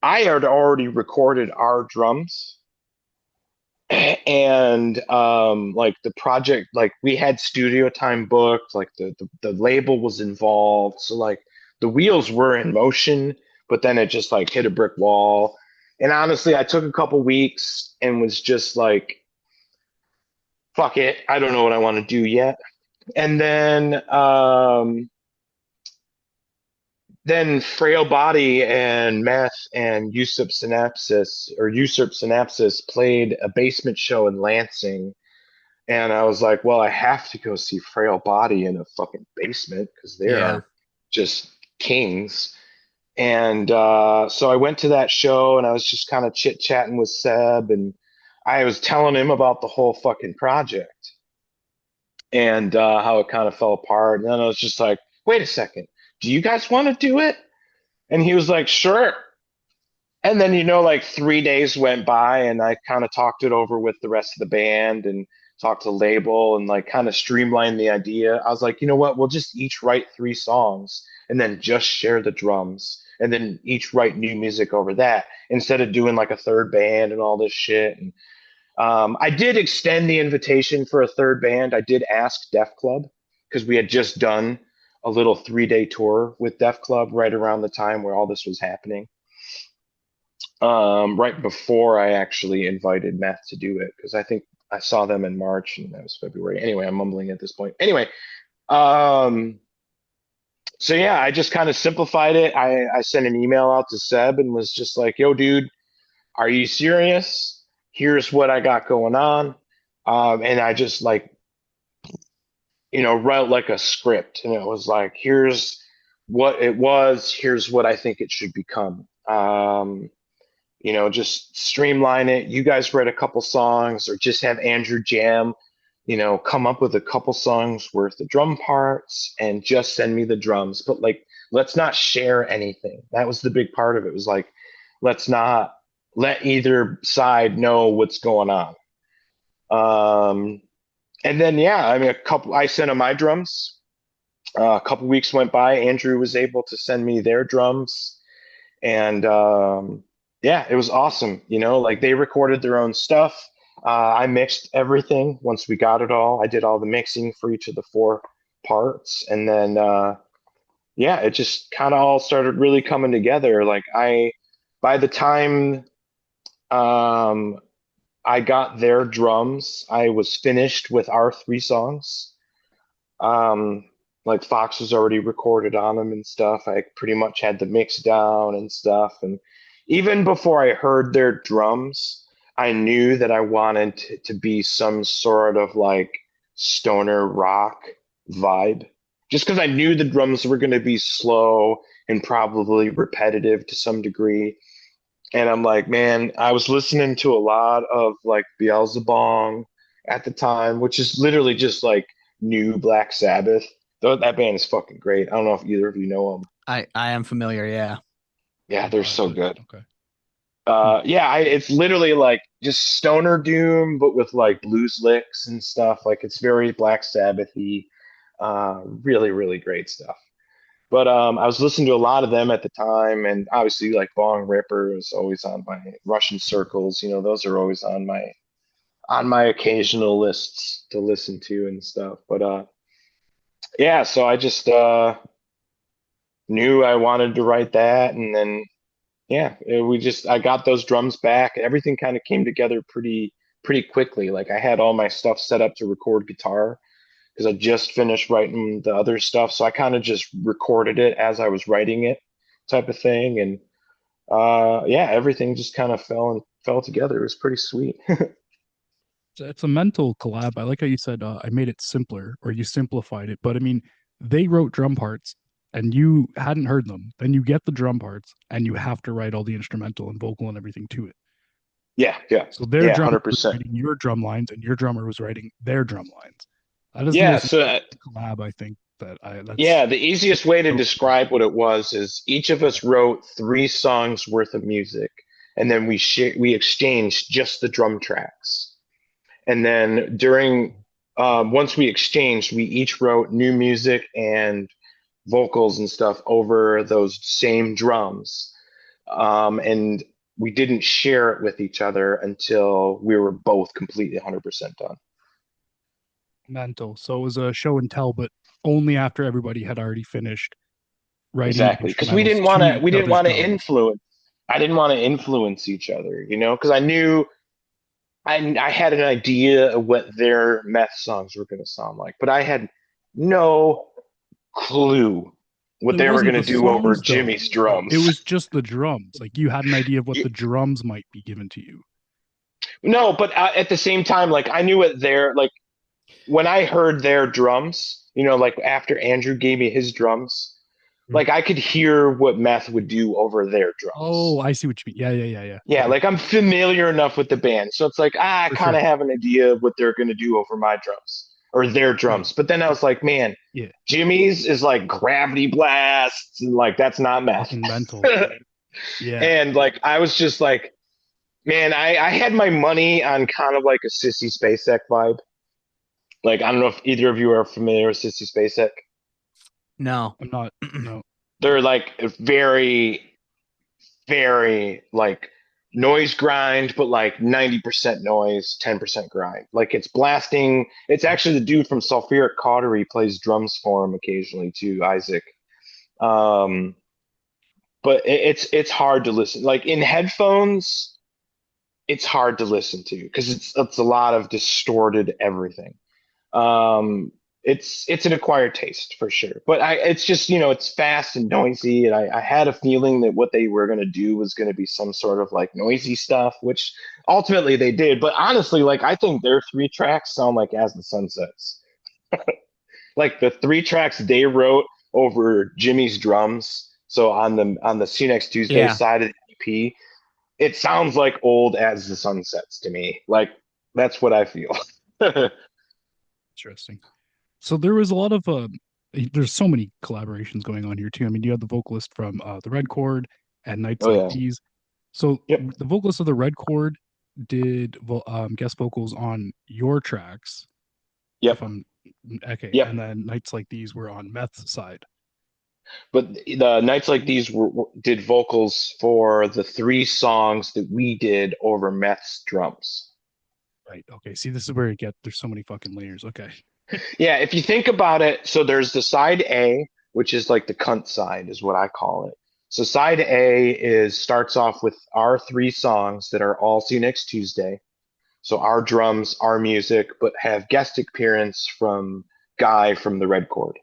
I had already recorded our drums, and like the project, like we had studio time booked, like the label was involved, so like the wheels were in motion, but then it just like hit a brick wall. And honestly, I took a couple weeks and was just like, fuck it, I don't know what I want to do yet. And then Frail Body and Meth and Usurp Synapsis played a basement show in Lansing. And I was like, well, I have to go see Frail Body in a fucking basement because they Yeah. are just kings. And so I went to that show and I was just kind of chit chatting with Seb and I was telling him about the whole fucking project and how it kind of fell apart. And then I was just like, wait a second, do you guys want to do it? And he was like, sure. And then, like 3 days went by and I kind of talked it over with the rest of the band and talked to label and like kind of streamlined the idea. I was like, you know what? We'll just each write 3 songs and then just share the drums and then each write new music over that instead of doing like a third band and all this shit. And I did extend the invitation for a third band. I did ask Def Club because we had just done a little 3-day tour with Def Club right around the time where all this was happening. Right before I actually invited Meth to do it because I think I saw them in March and that was February. Anyway, I'm mumbling at this point. Anyway, um, so yeah, I just kind of simplified it. I sent an email out to Seb and was just like, "Yo, dude, are you serious? Here's what I got going on." And I just like, wrote like a script, and it was like, "Here's what it was. Here's what I think it should become." Just streamline it. You guys write a couple songs or just have Andrew jam, come up with a couple songs worth of drum parts and just send me the drums. But like, let's not share anything. That was the big part of it. It was like, let's not let either side know what's going on. Um, and then, yeah, I mean, I sent him my drums. A couple weeks went by. Andrew was able to send me their drums. And yeah, it was awesome. Like they recorded their own stuff. I mixed everything once we got it all. I did all the mixing for each of the 4 parts, and then yeah, it just kind of all started really coming together. By the time um, I got their drums, I was finished with our 3 songs. Um, like Fox was already recorded on them and stuff. I pretty much had the mix down and stuff. And even before I heard their drums, I knew that I wanted to be some sort of like stoner rock vibe. Just because I knew the drums were going to be slow and probably repetitive to some degree. And I'm like, man, I was listening to a lot of like Beelzebong at the time, which is literally just like new Black Sabbath. Though that band is fucking great. I don't know if either of you know them. I am familiar, yeah. Yeah, they're No, so but good. okay. Hmm. Yeah, it's literally like just stoner doom, but with like blues licks and stuff. Like it's very Black Sabbathy. Really, really great stuff. But I was listening to a lot of them at the time, and obviously like Bong Ripper is always on my Russian circles. Those are always on my occasional lists to listen to and stuff. But yeah, so I just knew I wanted to write that, and then yeah, I got those drums back. Everything kind of came together pretty quickly. Like I had all my stuff set up to record guitar because I just finished writing the other stuff. So I kind of just recorded it as I was writing it, type of thing. And yeah, everything just kind of fell together. It was pretty sweet. It's a mental collab. I like how you said I made it simpler or you simplified it, but I mean, they wrote drum parts and you hadn't heard them. Then you get the drum parts and you have to write all the instrumental and vocal and everything to it. Yeah, yeah, So their yeah, drummer was 100%. writing your drum lines and your drummer was writing their drum lines. That is the Yeah, most so collab I think that's yeah, the easiest way to so describe what it was is each of yeah. us wrote 3 songs worth of music, and then we exchanged just the drum tracks. And then once we exchanged, we each wrote new music and vocals and stuff over those same drums. And we didn't share it with each other until we were both completely 100% done. Mental. So it was a show and tell, but only after everybody had already finished writing the Exactly, because we instrumentals didn't want to to. We each didn't other's want to drums. influence. I didn't want to influence each other, because I knew I had an idea of what their meth songs were going to sound like, but I had no clue what It they were wasn't going the to do over songs though. Jimmy's drums. It was just the drums. Like you had an idea of what the drums might be given to you. No, but at the same time, like I knew it there. Like when I heard their drums, like after Andrew gave me his drums, Mhm. like I could hear what Meth would do over their Oh, drums. I see what you mean. Yeah. Yeah, Okay, like I'm familiar enough with the band, so it's like I for kind sure. of have an idea of what they're gonna do over my drums or their Right. drums. But then I was like, man, Yeah. Jimmy's is like gravity blasts, and like that's not Meth. Fucking mental. Yeah. And like I was just like, man, I had my money on kind of like a Sissy Spacek vibe. Like I don't know if either of you are familiar with Sissy Spacek. No. I'm not. No. They're like very, very like noise grind, but like 90% noise, 10% grind. Like it's blasting. It's actually the dude from Sulfuric Cautery plays drums for him occasionally too, Isaac. Um, but it's hard to listen. Like in headphones, it's hard to listen to because it's a lot of distorted everything. Um, it's an acquired taste for sure, but it's just it's fast and noisy, and I had a feeling that what they were going to do was going to be some sort of like noisy stuff, which ultimately they did. But honestly, like I think their three tracks sound like As the Sun Sets. Like the three tracks they wrote over Jimmy's drums. So on the See Next Tuesday Yeah. side of the EP, it sounds like old As the Sun Sets to me. Like that's what I feel. Interesting. So there was a lot of there's so many collaborations going on here too. I mean, you had the vocalist from the Red Chord and Nights Oh Like yeah. These. So Yep. the vocalist of the Red Chord did guest vocals on your tracks. If Yep. I'm okay, Yep. and then Nights Like These were on Meth's side. But the Nights Like These did vocals for the three songs that we did over Meth's drums. Right. Okay. See, this is where you get there's so many fucking layers. Okay. Yeah, if you think about it, so there's the side A, which is like the cunt side, is what I call it. So side A starts off with our three songs that are all See You Next Tuesday. So our drums, our music, but have guest appearance from Guy from the Red Chord.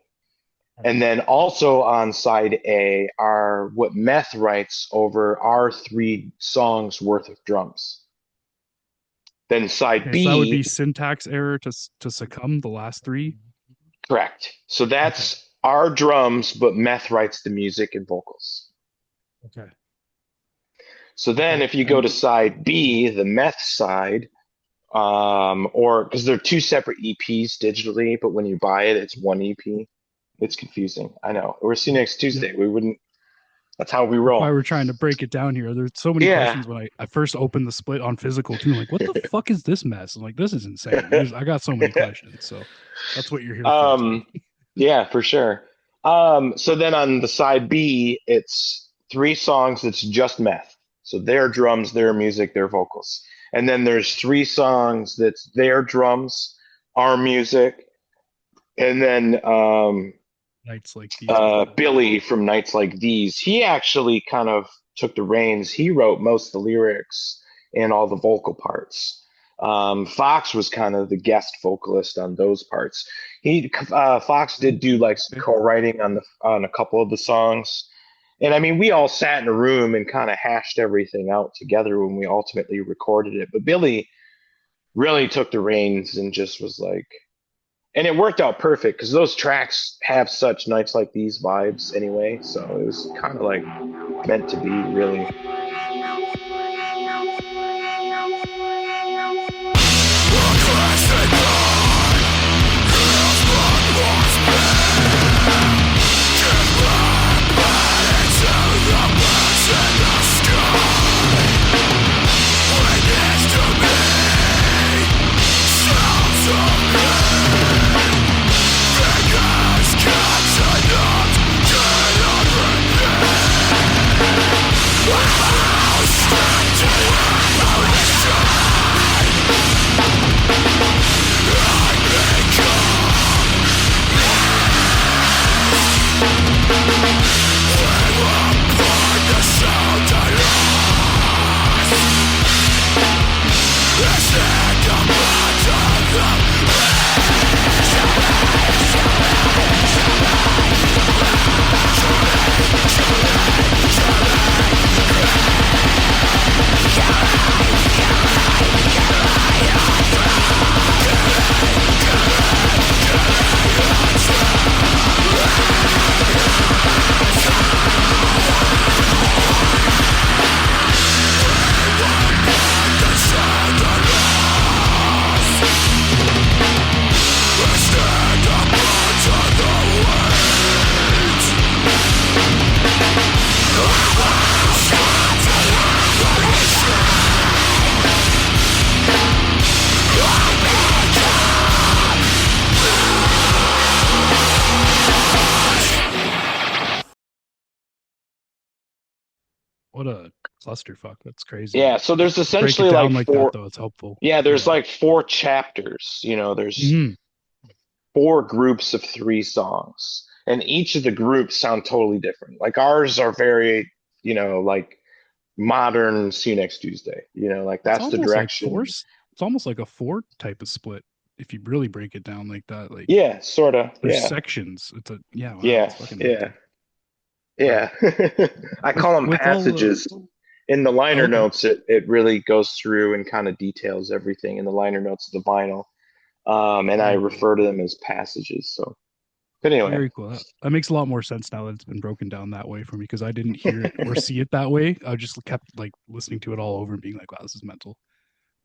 And then also on side A are what Meth writes over our three songs worth of drums. Then side Okay, so that would be B, syntax error to succumb the last three. correct. So that's our drums, but Meth writes the music and vocals. Okay. So then if you go to side B, the Meth side, or because they're two separate EPs digitally, but when you buy it, it's one EP. It's confusing. I know. We're See You Next Tuesday. We wouldn't. That's how we roll. Why we're trying to break it down here. There's so many Yeah. questions when I first opened the split on physical too. I'm like, what the fuck is this mess? I'm like, this is insane. I got so many questions. So that's what you're here for. Yeah, for sure. So then on the side B, it's three songs that's just Meth. So their drums, their music, their vocals. And then there's three songs that's their drums, our music, and then Nights Like These. Billy from Nights Like These. He actually kind of took the reins. He wrote most of the lyrics and all the vocal parts. Fox was kind of the guest vocalist on those parts. Fox did do like some co-writing on a couple of the songs. And I mean, we all sat in a room and kind of hashed everything out together when we ultimately recorded it. But Billy really took the reins and just was like, and it worked out perfect because those tracks have such Nights Like These vibes anyway. So it was kind of like meant to be, really. What a clusterfuck. That's crazy. Yeah, so If there's you break it essentially down like like that, four. though, it's helpful. Yeah, there's Yeah. like four chapters. There's Hmm. four groups of three songs, and each of the groups sound totally different. Like ours are very, like modern. See you next Tuesday. Like It's that's the almost like direction. force. It's almost like a four type of split if you really break it down like that. Like Yeah, sort of. there's Yeah, sections. It's a yeah, wow, yeah, it's fucking yeah, mental. All right. yeah. I call them With all passages. In the oh, liner okay. notes, it really goes through and kind of details everything in the liner notes of the vinyl. And I Very cool. refer to them as passages. So, but anyway, Very cool. That makes a lot more sense now that it's been broken down that way for me because I didn't hear it or see it that way. I just kept like listening to it all over and being like, wow, this is mental.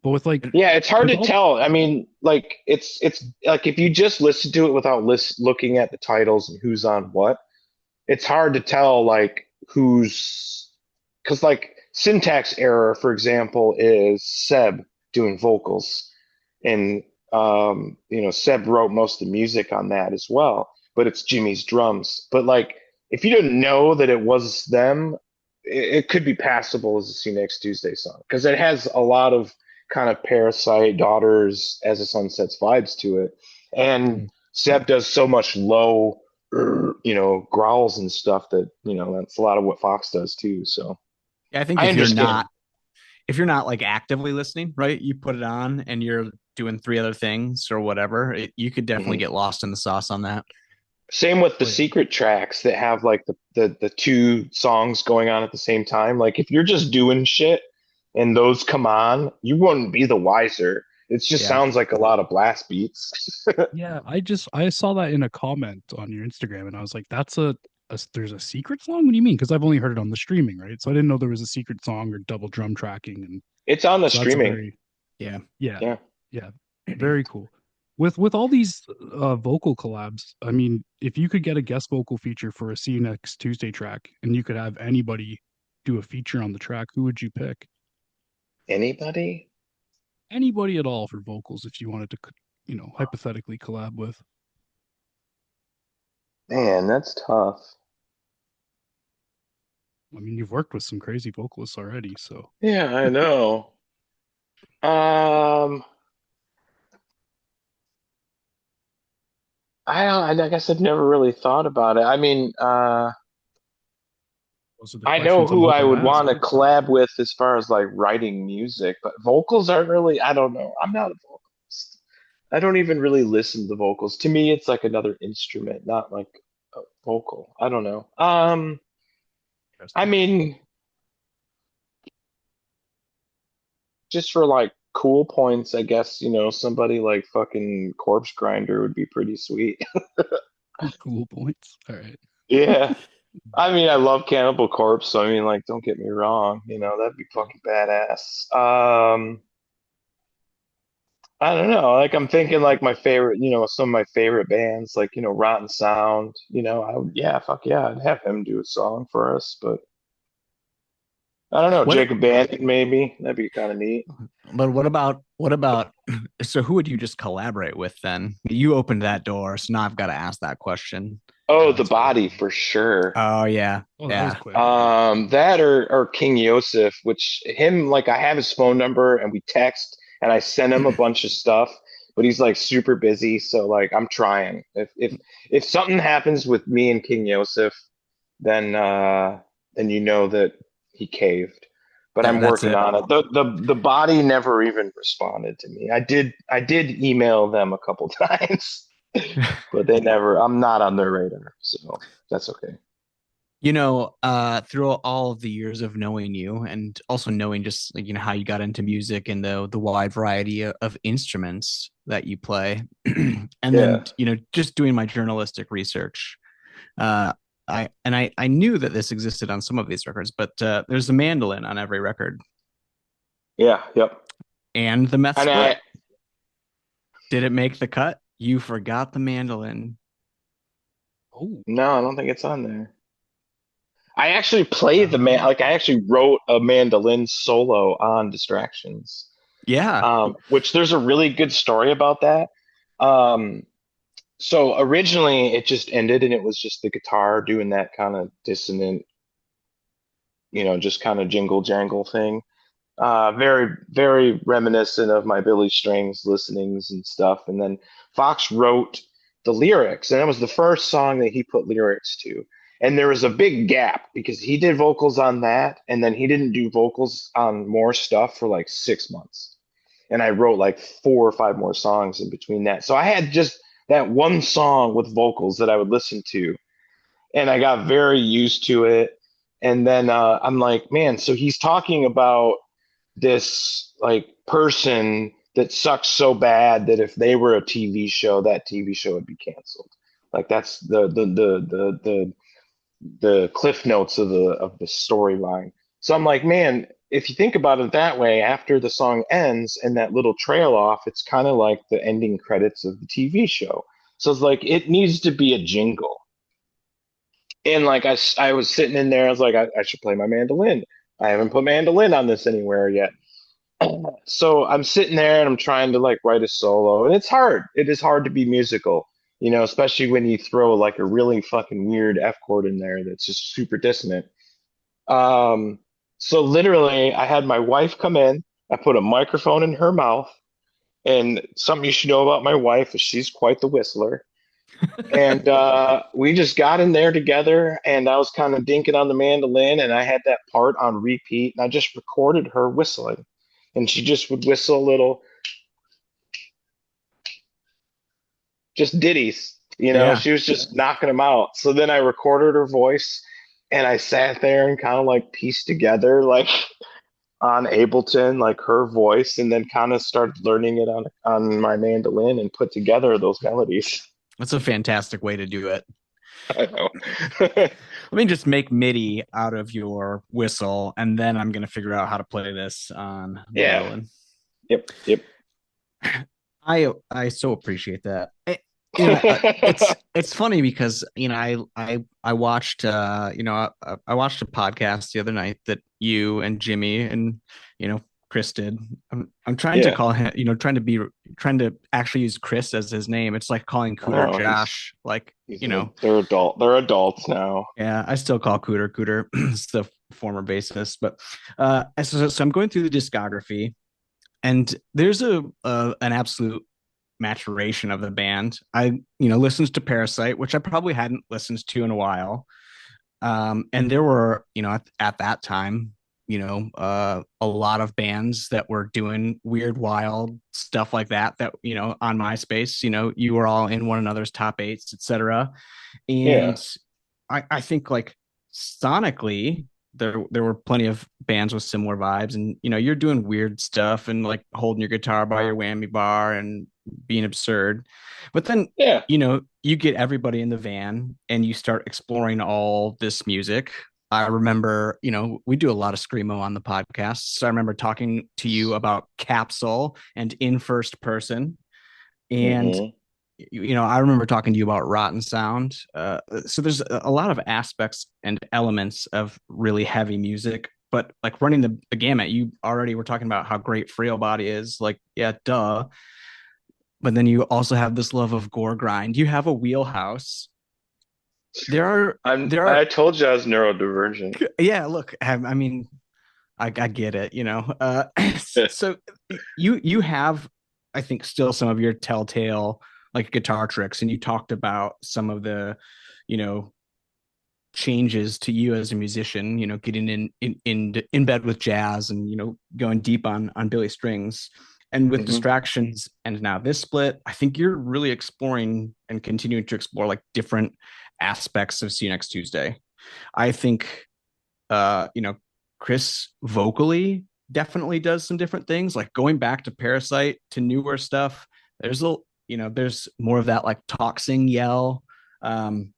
But yeah, it's hard with to all tell. I mean, like it's like if you just listen to it without looking at the titles and who's on what, it's hard to tell like who's because like syntax error, for example, is Seb doing vocals, and Seb wrote most of the music on that as well. But it's Jimmy's drums. But like if you didn't know that it was them, it could be passable as a See Next Tuesday song because it has a lot of kind of Parasite, Daughters, As the Sun Sets vibes to it, and mm, Seb does so much low growls and stuff that, that's a lot of what Fox does too. So Yeah, I think I understand. if you're not like actively listening, right? You put it on and you're doing three other things or whatever, you could definitely Mhm. get lost in the sauce on that. Same with the oh yeah. secret tracks that have like the two songs going on at the same time. Like if you're just doing shit and those come on, you wouldn't be the wiser. It just Yeah. sounds like a lot of blast beats. Yeah, I saw that in a comment on your Instagram and I was like, that's there's a secret song? What do you mean? Because I've only heard it on the streaming, right? So I didn't know there was a secret song or double drum tracking and It's on the so that's a streaming. very Yeah. yeah, Yeah. yeah, very cool. With all these vocal collabs, I mean, if you could get a guest vocal feature for a See You Next Tuesday track and you could have anybody do a feature on the track, who would you pick? Anybody? Anybody at all for vocals if you wanted to, hypothetically collab with. Man, that's tough. I mean, you've worked with some crazy vocalists already, so Yeah, I know. Um, I guess I've never really thought about it. I mean, those are the I know questions I'm who I hoping to would ask. want to collab with as far as like writing music, but vocals aren't really, I don't know. I'm not a vocalist. I don't even really listen to vocals. To me, it's like another instrument, not like a vocal. I don't know. I Interesting. mean, just for like cool points, I guess, somebody like fucking Corpse Grinder would be pretty sweet. Cool points. All right. Yeah. I mean, I love Cannibal Corpse, so I mean, like, don't get me wrong, that'd be fucking badass. I don't know, like, I'm thinking like my favorite, some of my favorite bands, like, Rotten Sound, yeah, fuck yeah, I'd have him do a song for us, but I don't know, What Jacob Bannon maybe, that'd be kind of neat. but what about so who would you just collaborate with then? You opened that door, so now I've got to ask that question. Oh, Oh, The that's a good Body one. for sure. Oh yeah. Oh, that was Yeah. quick. That or King Yosef, which him like I have his phone number and we text and I send him a bunch of stuff, but he's like super busy, so like I'm trying. If something happens with me and King Yosef, then then you know that he caved. But I'm That's working it. on it. The body never even responded to me. I did email them a couple times, but they never. I'm not on their radar, so that's okay. Through all of the years of knowing you and also knowing just like, how you got into music and the wide variety of instruments that you play, and then, Yeah. just doing my journalistic research, uh, I knew that this existed on some of these records, but there's a mandolin on every record Yeah, yep. and the meth And split. I Did it make the cut? You forgot the mandolin. Oh, no, I don't think it's on there. I actually played the man um, like I actually wrote a mandolin solo on Distractions. Yeah. Which there's a really good story about that. Um, so originally it just ended and it was just the guitar doing that kind of dissonant just kind of jingle jangle thing. Very, very reminiscent of my Billy Strings listenings and stuff. And then Fox wrote the lyrics, and it was the first song that he put lyrics to. And there was a big gap because he did vocals on that, and then he didn't do vocals on more stuff for like 6 months. And I wrote like 4 or 5 more songs in between that. So I had just that one song with vocals that I would listen to, and I got very used to it. And then I'm like, man, so he's talking about this like person that sucks so bad that if they were a TV show, that TV show would be canceled. Like that's the cliff notes of the storyline. So I'm like, man, if you think about it that way, after the song ends and that little trail off, it's kind of like the ending credits of the TV show. So it's like it needs to be a jingle. And like I was sitting in there, I was like, I should play my mandolin. I haven't put mandolin on this anywhere yet. So I'm sitting there and I'm trying to like write a solo, and it's hard. It is hard to be musical, especially when you throw like a really fucking weird F chord in there that's just super dissonant. Um, so literally, I had my wife come in. I put a microphone in her mouth, and something you should know about my wife is she's quite the whistler. And we just got in there together, and I was kind of dinking on the mandolin, and I had that part on repeat, and I just recorded her whistling, and she just would whistle a little, just ditties. Yeah. She was just knocking them out. So then I recorded her voice, and I sat there and kind of like pieced together like on Ableton, like her voice, and then kind of started learning it on my mandolin and put together those melodies. That's a fantastic way to do it. I know. Let me just make MIDI out of your whistle, and then I'm going to figure out how to play this on the Yeah. violin. Yep. Yep. I so appreciate that. It's funny because I watched I watched a podcast the other night that you and Jimmy and Chris did. I'm trying to Yeah. call him, trying to actually use Chris as his name. It's like calling Cooter No, Josh, like they're they're adults now. yeah, I still call Cooter Cooter. It's the former bassist, but so I'm going through the discography, and there's an absolute maturation of the band. I listened to Parasite, which I probably hadn't listened to in a while. And there were at that time a lot of bands that were doing weird, wild stuff like that on MySpace, you were all in one another's top eights, etc. Yeah. And I think like sonically there were plenty of bands with similar vibes, and you're doing weird stuff and like holding your guitar by your whammy bar and being absurd. But then Yeah. you get everybody in the van and you start exploring all this music. I remember, we do a lot of screamo on the podcast. So I remember talking to you about Capsule and In First Person. And Hmm. I remember talking to you about Rotten Sound. So there's a lot of aspects and elements of really heavy music, but like running the gamut, you already were talking about how great Frail Body is. Like, yeah, duh. But then you also have this love of gore grind. You have a wheelhouse. There are there I are told you I was neurodivergent. yeah. Look, I mean, I get it. So you have, I think, still some of your telltale like guitar tricks, and you talked about some of the, you know, changes to you as a musician. Getting in bed with jazz, and going deep on Billy Strings, and with Hmm. distractions, and now this split. I think you're really exploring and continuing to explore like different aspects of See You Next Tuesday. I think Chris vocally definitely does some different things, like going back to Parasite to newer stuff. There's more of that like talk, sing, yell. Um,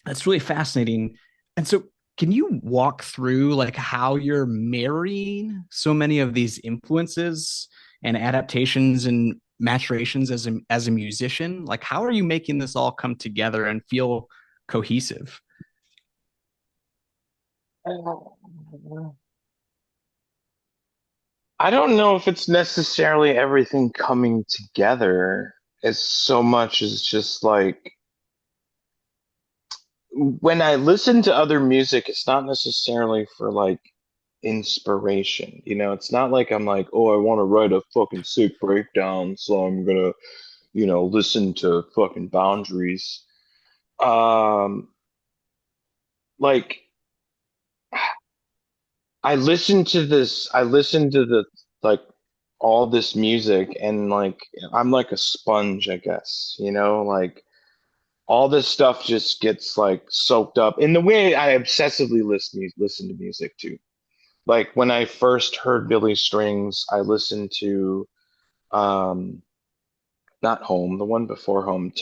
that's really fascinating. And so, can you walk through like how you're marrying so many of these influences and adaptations and maturations as a musician? Like, how are you making this all come together and feel cohesive? I don't know if it's necessarily everything coming together as so much as just like when I listen to other music, it's not necessarily for like inspiration. It's not like I'm like, oh, I want to write a fucking sick breakdown, so I'm gonna, listen to fucking Boundaries. Um, like I listen to the like all this music, and like I'm like a sponge, I guess, like all this stuff just gets like soaked up in the way I obsessively listen to music too. Like when I first heard Billy Strings, I listened to um not Home, the one before Home,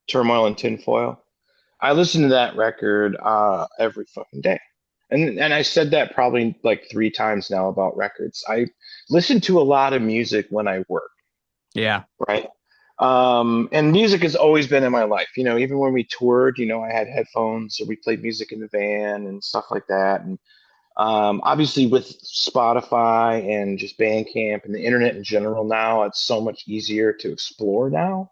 Turmoil and Tinfoil. I listened to that record every fucking day. And I said that probably like three times now about records. I listen to a lot of music when I work, Yeah. right? And music has always been in my life. Even when we toured, I had headphones or we played music in the van and stuff like that. And obviously with Spotify and just Bandcamp and the internet in general now, it's so much easier to explore now.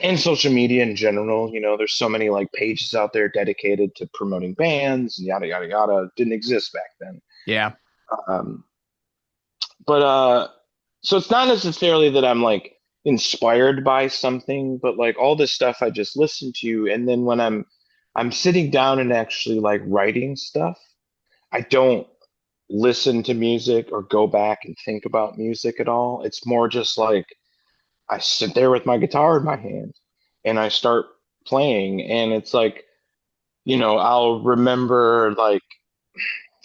And social media in general, there's so many like pages out there dedicated to promoting bands and yada yada yada. Didn't exist back then. Yeah. Um, but so it's not necessarily that I'm like inspired by something, but like all this stuff I just listen to, and then when I'm sitting down and actually like writing stuff, I don't listen to music or go back and think about music at all. It's more just like I sit there with my guitar in my hand and I start playing, and it's like, I'll remember like,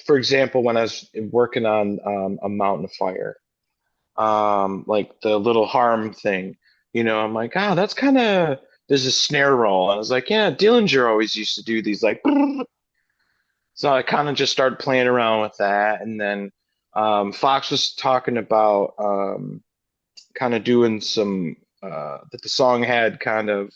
for example, when I was working on a Mountain of Fire, like the little harm thing, I'm like, oh, that's kind of there's a snare roll. And I was like, yeah, Dillinger always used to do these like so I kind of just started playing around with that. And then Fox was talking about kind of doing some that the song had kind of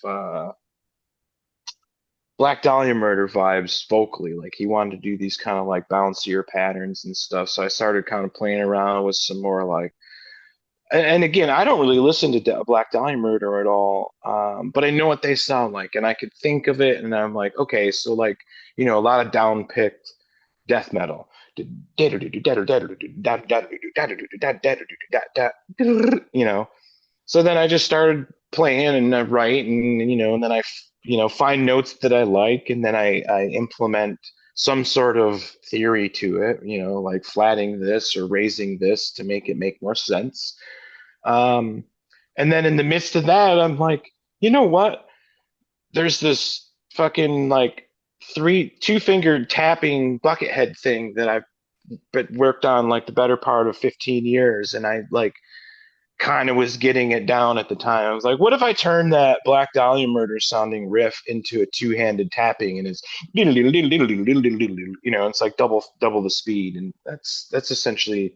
Black Dahlia Murder vibes vocally. Like he wanted to do these kind of like bouncier patterns and stuff. So I started kind of playing around with some more like, and again, I don't really listen to Black Dahlia Murder at all, but I know what they sound like, and I could think of it, and I'm like, okay, so like, a lot of down picked death metal. You know, so then I just started playing and I write and and then find notes that I like and then I implement some sort of theory to it, like flatting this or raising this to make it make more sense. Um, and then in the midst of that, I'm like, you know what? There's this fucking like two-fingered tapping bucket head thing that I've worked on like the better part of 15 years, and I like kind of was getting it down at the time. I was like, what if I turn that Black Dahlia Murder sounding riff into a two-handed tapping and it's it's like double the speed, and that's essentially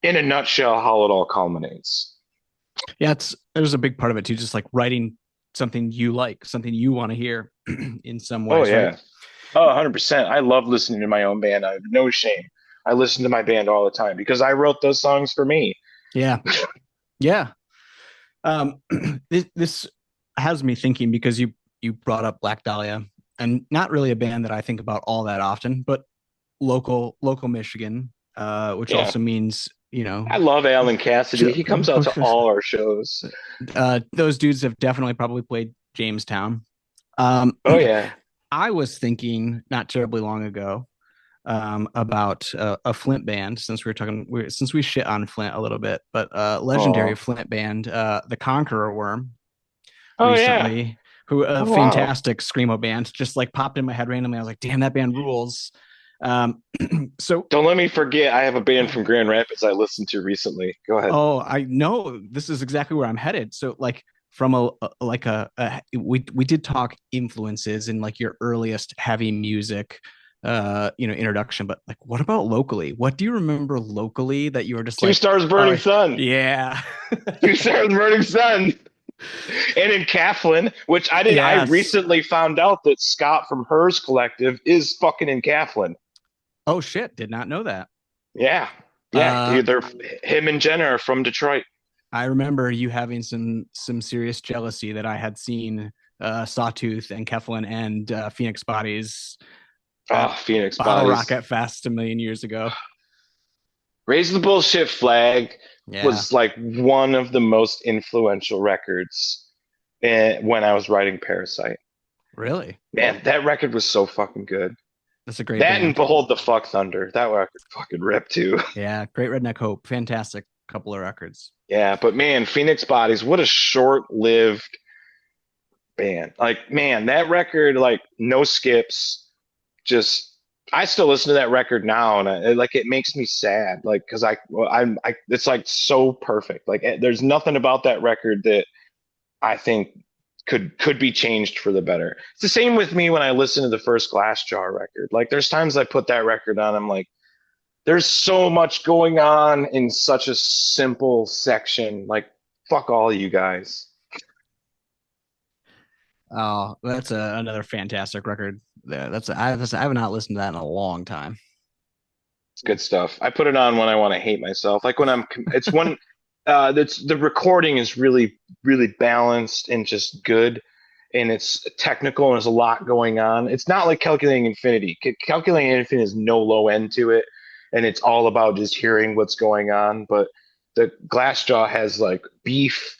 in a nutshell how it all culminates. Yeah, there's a big part of it too, just like writing something you like, something you want to hear in some Oh ways, right? yeah. Oh, 100%. I love listening to my own band. I have no shame. I listen to my band all the time because I wrote those songs for me. Yeah. Yeah. Um, this has me thinking because you brought up Black Dahlia, and not really a band that I think about all that often, but local Michigan, which Yeah. also means I love Alan Cassidy. He comes out to all our shows. Those dudes have definitely probably played Jamestown. Oh yeah. I was thinking not terribly long ago about a Flint band since since we shit on Flint a little bit, but legendary Oh. Flint band, the Conqueror Worm, Oh yeah. recently, who a Oh wow. fantastic screamo band, just like popped in my head randomly. I was like, damn, that band rules. Um, so Don't let me forget I have a band from Grand Rapids I listened to recently. Go ahead. oh, I know this is exactly where I'm headed. So like from we did talk influences in like your earliest heavy music introduction, but like what about locally? What do you remember locally that you were just Two like, Stars oh Burning Sun. yeah. Two Stars Burning Sun. And in Claflin, which I Yes. recently found out that Scott from Hers Collective is fucking in Claflin. Oh shit, did not know that. Yeah. Yeah. uh They're him and Jenna are from Detroit. I remember you having some serious jealousy that I had seen Sawtooth and Keflin and Phoenix Bodies Oh, at Phoenix Bottle Bodies. Rocket Fest a million years ago. Raise the Bullshit Flag Yeah, was like one of the most influential records when I was writing Parasite. really. Man, that record was so fucking good. That's a great That and band. Behold the Fuck Thunder. That record fucking ripped too. Yeah, Great Redneck Hope. Fantastic couple of records. Yeah, but man, Phoenix Bodies, what a short-lived band. Like, man, that record, like, no skips. Just, I still listen to that record now, and like, it makes me sad. Like, because it's like so perfect. Like, there's nothing about that record that I think could be changed for the better. It's the same with me when I listen to the first Glassjaw record. Like, there's times I put that record on, I'm like, there's so much going on in such a simple section. Like, fuck all you guys. Oh, that's another fantastic record. I have not listened to that in a long time. It's good stuff. I put it on when I want to hate myself. Like when it's when that's the recording is really, really balanced and just good. And it's technical and there's a lot going on. It's not like Calculating Infinity. Calculating Infinity has no low end to it. And it's all about just hearing what's going on. But the Glassjaw has like beef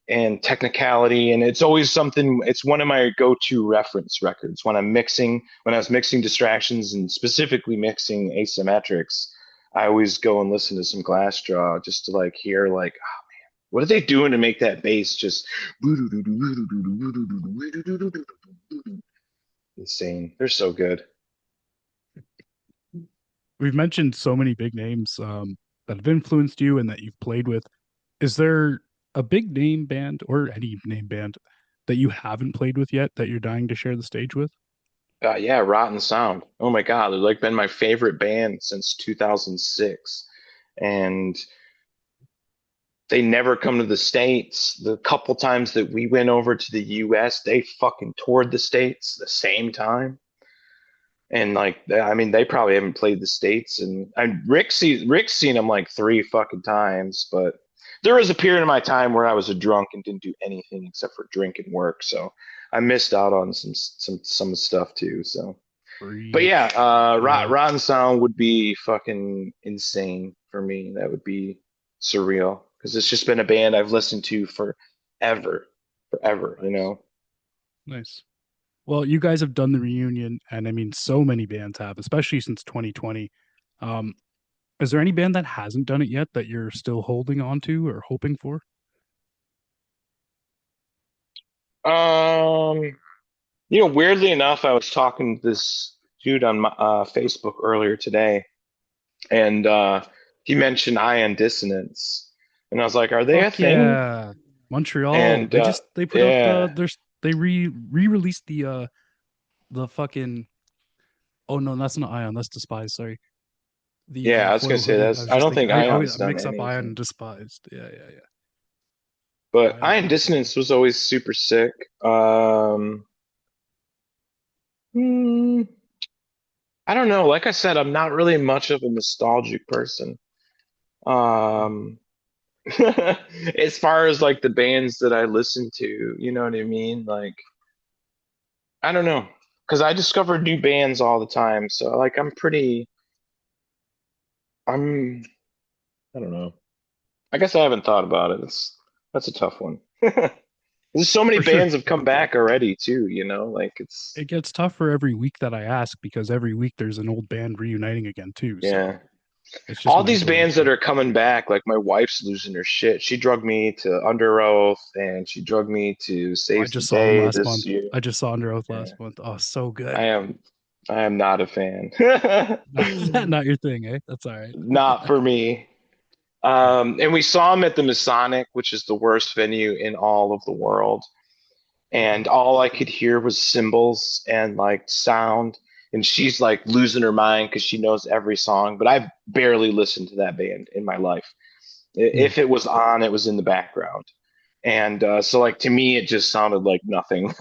and technicality, and it's always something. It's one of my go-to reference records when I'm mixing, when I was mixing Distractions and specifically mixing Asymmetrics. I always go and listen to some Glassjaw just to like hear like, oh, what are they doing to make that bass just insane. They're so good. We've mentioned so many big names that have influenced you and that you've played with. Is there a big name band or any name band that you haven't played with yet that you're dying to share the stage with? Yeah, Rotten Sound. Oh my God, they've like been my favorite band since 2006. And they never come to the States. The couple times that we went over to the US, they fucking toured the States the same time. And like, I mean, they probably haven't played the States. And Rick's seen them like three fucking times. But there was a period of my time where I was a drunk and didn't do anything except for drink and work. So I missed out on some stuff too. So, but yeah, Preach. Yeah. Rotten Sound would be fucking insane for me. That would be surreal because it's just been a band I've listened to forever, forever. You Nice. know. Nice. Well, you guys have done the reunion, and I mean, so many bands have, especially since 2020. Um, is there any band that hasn't done it yet that you're still holding on to or hoping for? Um, weirdly enough, I was talking to this dude on my Facebook earlier today, and he mentioned ion dissonance, and I was like, "Are they a Fuck thing?" yeah. Montreal. And They put out yeah, they re-released the fucking oh no, that's not Ion, that's Despised, sorry. The yeah, I was gonna foil say hoodie. I this. was I just don't thinking think I always Ion's done mix up Ion and anything, Despised. Yeah, yeah, yeah. but Ion's ion pretty sick. dissonance was always super sick. Hmm, I don't know. Like I said, I'm not really much of a nostalgic person. Um, as far as like the bands that I listen to, you know what I mean? Like, I don't know, because I discover new bands all the time. So like, I'm, I don't know. I guess I haven't thought about it. That's a tough one. There's so many For sure. bands have come back already too, like it's It gets tougher every week that I ask because every week there's an old band reuniting again too. So yeah. it's just All these mental right bands that now. are coming back, like my wife's losing her shit. She drugged me to Under Oath and she drugged me to I Saves the just saw them Day last this month. year. I just saw Under Oath Yeah. last month. Oh, so I good. am I am not a fan. Not your thing, eh? That's all right. Not for me. Yeah. And we saw him at the Masonic, which is the worst venue in all of the world. Mhm. And all I could hear was cymbals and like sound. And she's like losing her mind because she knows every song. But I've barely listened to that band in my life. Hmm. If it was on, it was in the background. And so, like, to me, it just sounded like nothing.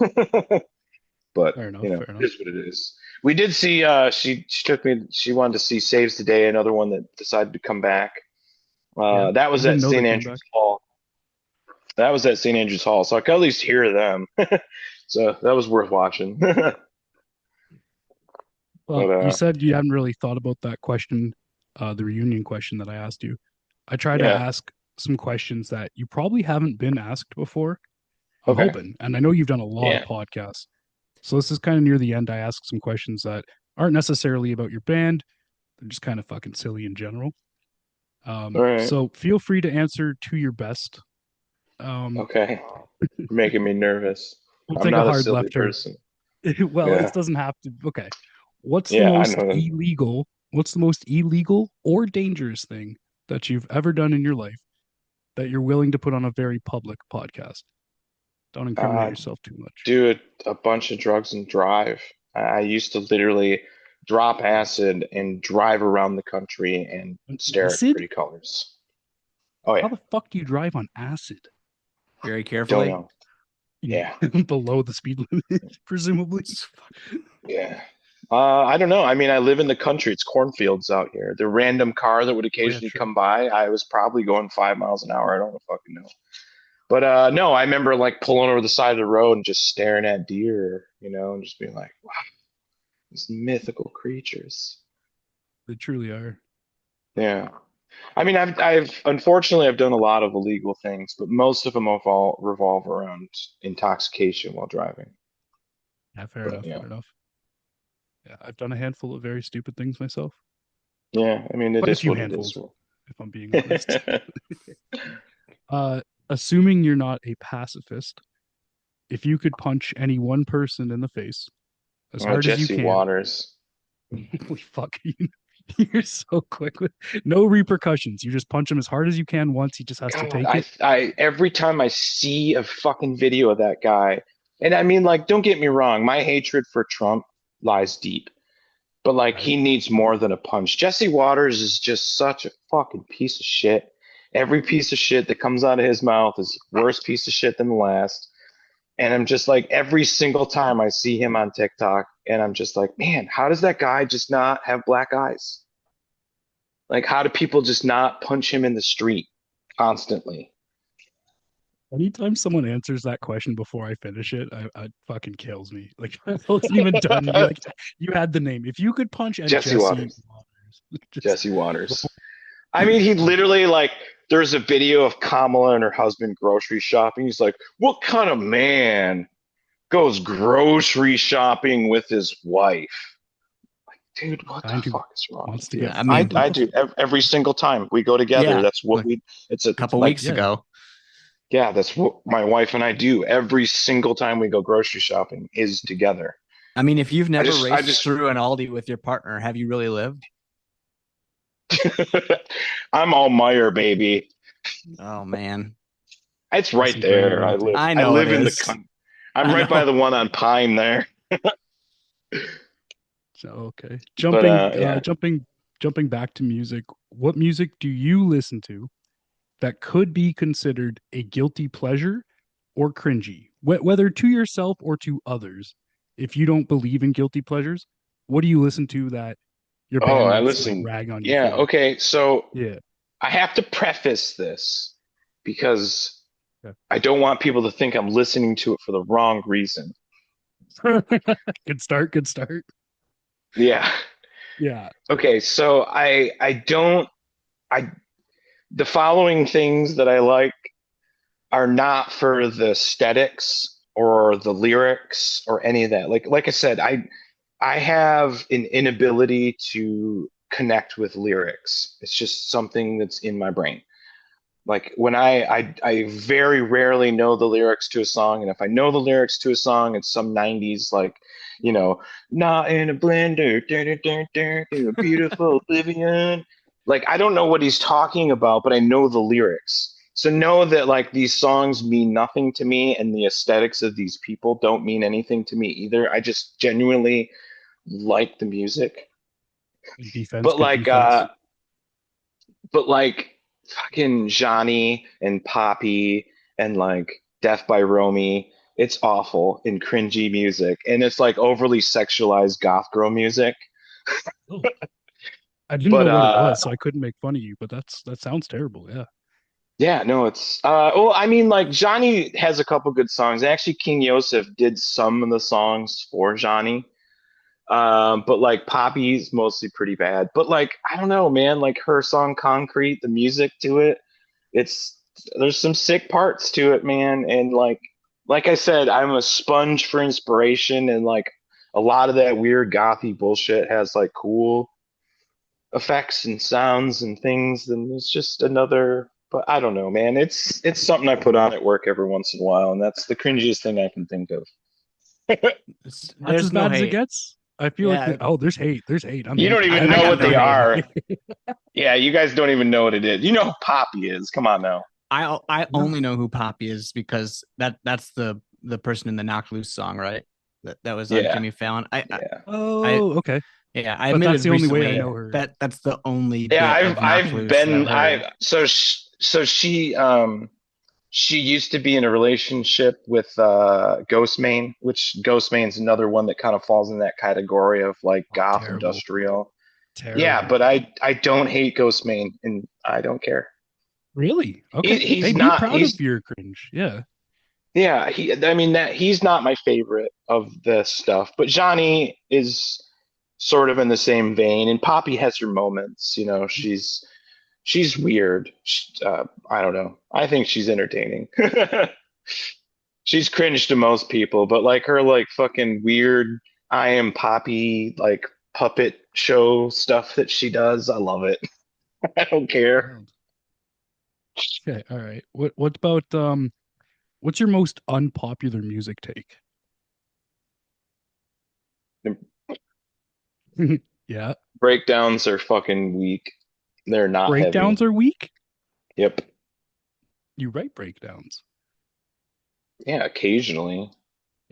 But, Fair enough. Fair it enough. is what it is. We did see, she took me, she wanted to see Saves the Day, another one that decided to come back. Yeah. That I was at didn't know they St. came Andrew's back. Hall. That was at St. Andrew's Hall. So I could at least hear them. So that was worth watching. Well, But you said you haven't really thought about that question, the reunion question that I asked you. I try to yeah, ask some questions that you probably haven't been asked before. I'm okay, hoping, and I know you've done a lot of yeah, podcasts. So this is kind of near the end. I ask some questions that aren't necessarily about your band. They're just kind of fucking silly in general. all right, So feel free to answer to your best. Um, okay. You're making me nervous. we'll I'm take a not a hard silly left turn. person. Well, it Yeah, doesn't have to. Okay. What's the yeah, I most know that. illegal? What's the most illegal or dangerous thing that you've ever done in your life that you're willing to put on a very public podcast? Don't incriminate Uh, yourself too much. do a bunch of drugs and drive. I used to literally drop acid and drive around the country and stare at Acid? pretty colors. Oh How yeah, the fuck do you drive on acid? Very don't carefully. know. Yeah, Below the speed limit, presumably. yeah. I don't know. I mean, I live in the country. It's cornfields out here. The random car that would Oh yeah, occasionally true. come by, I was probably going 5 miles an hour. I don't fucking know. But no, I remember like pulling over the side of the road and just staring at deer, and just being like, wow, these mythical creatures. They truly are. Yeah. I mean, I've unfortunately I've done a lot of illegal things, but most of them all revolve around intoxication while driving. Yeah, fair But enough. yeah, Fair enough. Yeah, I've done a handful of very stupid things myself. yeah. I mean, it Quite a is few what it is. handfuls, if I'm being honest. Uh, assuming you're not a pacifist, if you could punch any one person in the face as hard as you Jesse can, Waters. holy fuck, you're so quick with no repercussions. You just punch him as hard as you can once. He just has to God, take it. I every time I see a fucking video of that guy, and I mean, like, don't get me wrong, my hatred for Trump lies deep, but like, Right. he needs more than a punch. Jesse Waters is just such a fucking piece of shit. Every piece of shit that comes out of his mouth is worse piece of shit than the last. And I'm just like, every single time I see him on TikTok, and I'm just like, man, how does that guy just not have black eyes? Like, how do people just not punch him in the street constantly? Anytime someone answers that question before I finish it, I fucking kills me. Like I wasn't even done. You're like, you had the name. If you could punch and Jesse Jesse Waters. Waters, just Jesse Waters. I mean, he literally like there's a video of Kamala and her husband grocery shopping. He's like, "What kind of man goes grocery shopping with his wife?" Dude, what the kind who fuck is wrong wants with to you? get I fucked mean, I off. do every single time we go together. yeah, That's what like we. It's a a couple like weeks Yeah, ago. yeah. That's what my wife and I do every single time we go grocery shopping is together. I mean, if you've I never just I raced just through an Aldi with your partner, have you really lived? I'm all Meyer, baby. Oh man, It's that's right there. I ingrained. live. I I know it live in the. is. I'm I right by know. the one on Pine there. So okay, But yeah. jumping back to music. What music do you listen to that could be considered a guilty pleasure or cringy, whether to yourself or to others? If you don't believe in guilty pleasures, what do you listen to that your Oh, I bandmates like listen. rag on you Yeah. for? Okay. So Yeah. I have to preface this because Okay. I don't want people to think I'm listening to it for the wrong reason. Good start. Good start. Yeah. Yeah. Okay. So I don't I the following things that I like are not for the aesthetics or the lyrics or any of that. Like I said, I have an inability to connect with lyrics. It's just something that's in my brain. Like when I very rarely know the lyrics to a song, and if I know the lyrics to a song, it's some '90s like, you know, not in a blender, a beautiful oblivion. Like I don't know what he's talking about, but I know the lyrics. So know that like these songs mean nothing to me, and the aesthetics of these people don't mean anything to me either. I just genuinely like the music. Good defense. But Good like defense. but like fucking Johnny and Poppy and like Death by Romy, it's awful and cringy music. And it's like overly sexualized goth girl music. Oh, I didn't But know what it was, so I couldn't make fun of you. But that sounds terrible. Yeah. Yeah, no, it's well, I mean, like Johnny has a couple good songs. Actually, King Yosef did some of the songs for Johnny. But like Poppy's mostly pretty bad. But like, I don't know, man, like her song Concrete, the music to it, it's there's some sick parts to it, man. And like I said, I'm a sponge for inspiration, and like a lot of that weird gothy bullshit has like cool effects and sounds and things, and it's just another. But I don't know, man. It's something I put on at work every once in a while, and that's the cringiest thing I can think of. That's as There's no bad as it hate. gets. I feel like Yeah, oh, there's hate. There's hate. I'm You hate. don't I even I know got what no they hate. are. Yeah, you guys don't even know what it is. You know who Poppy is. Come on now. I No. only know who Poppy is because that's the person in the Knocked Loose song, right? That was on Yeah, Jimmy Fallon. yeah. I Oh, okay. yeah, I But that's admitted the only way I recently know her. that that's the only Yeah, bit of Knocked I've Loose that I've been heard. so she used to be in a relationship with Ghostmane, which Ghostmane's another one that kind of falls in that category of like Oh, goth terrible. industrial. Yeah, Terrible. but I don't hate Ghostmane and I don't care. Really? He, Okay. Hey, he's be not proud of he's your cringe. Yeah. Yeah, I mean that he's not my favorite of the stuff, but Johnny is sort of in the same vein, and Poppy has her moments. You know, she's weird. I don't know. I think she's entertaining. She's cringe to most people, but like her like fucking weird I am Poppy like puppet show stuff that she does, I love it. I don't care. Wild. Okay. All right. What about what's your most unpopular music take? The Yeah. breakdowns are fucking weak. They're not Breakdowns heavy. are weak? Yep. You write breakdowns. Yeah, occasionally.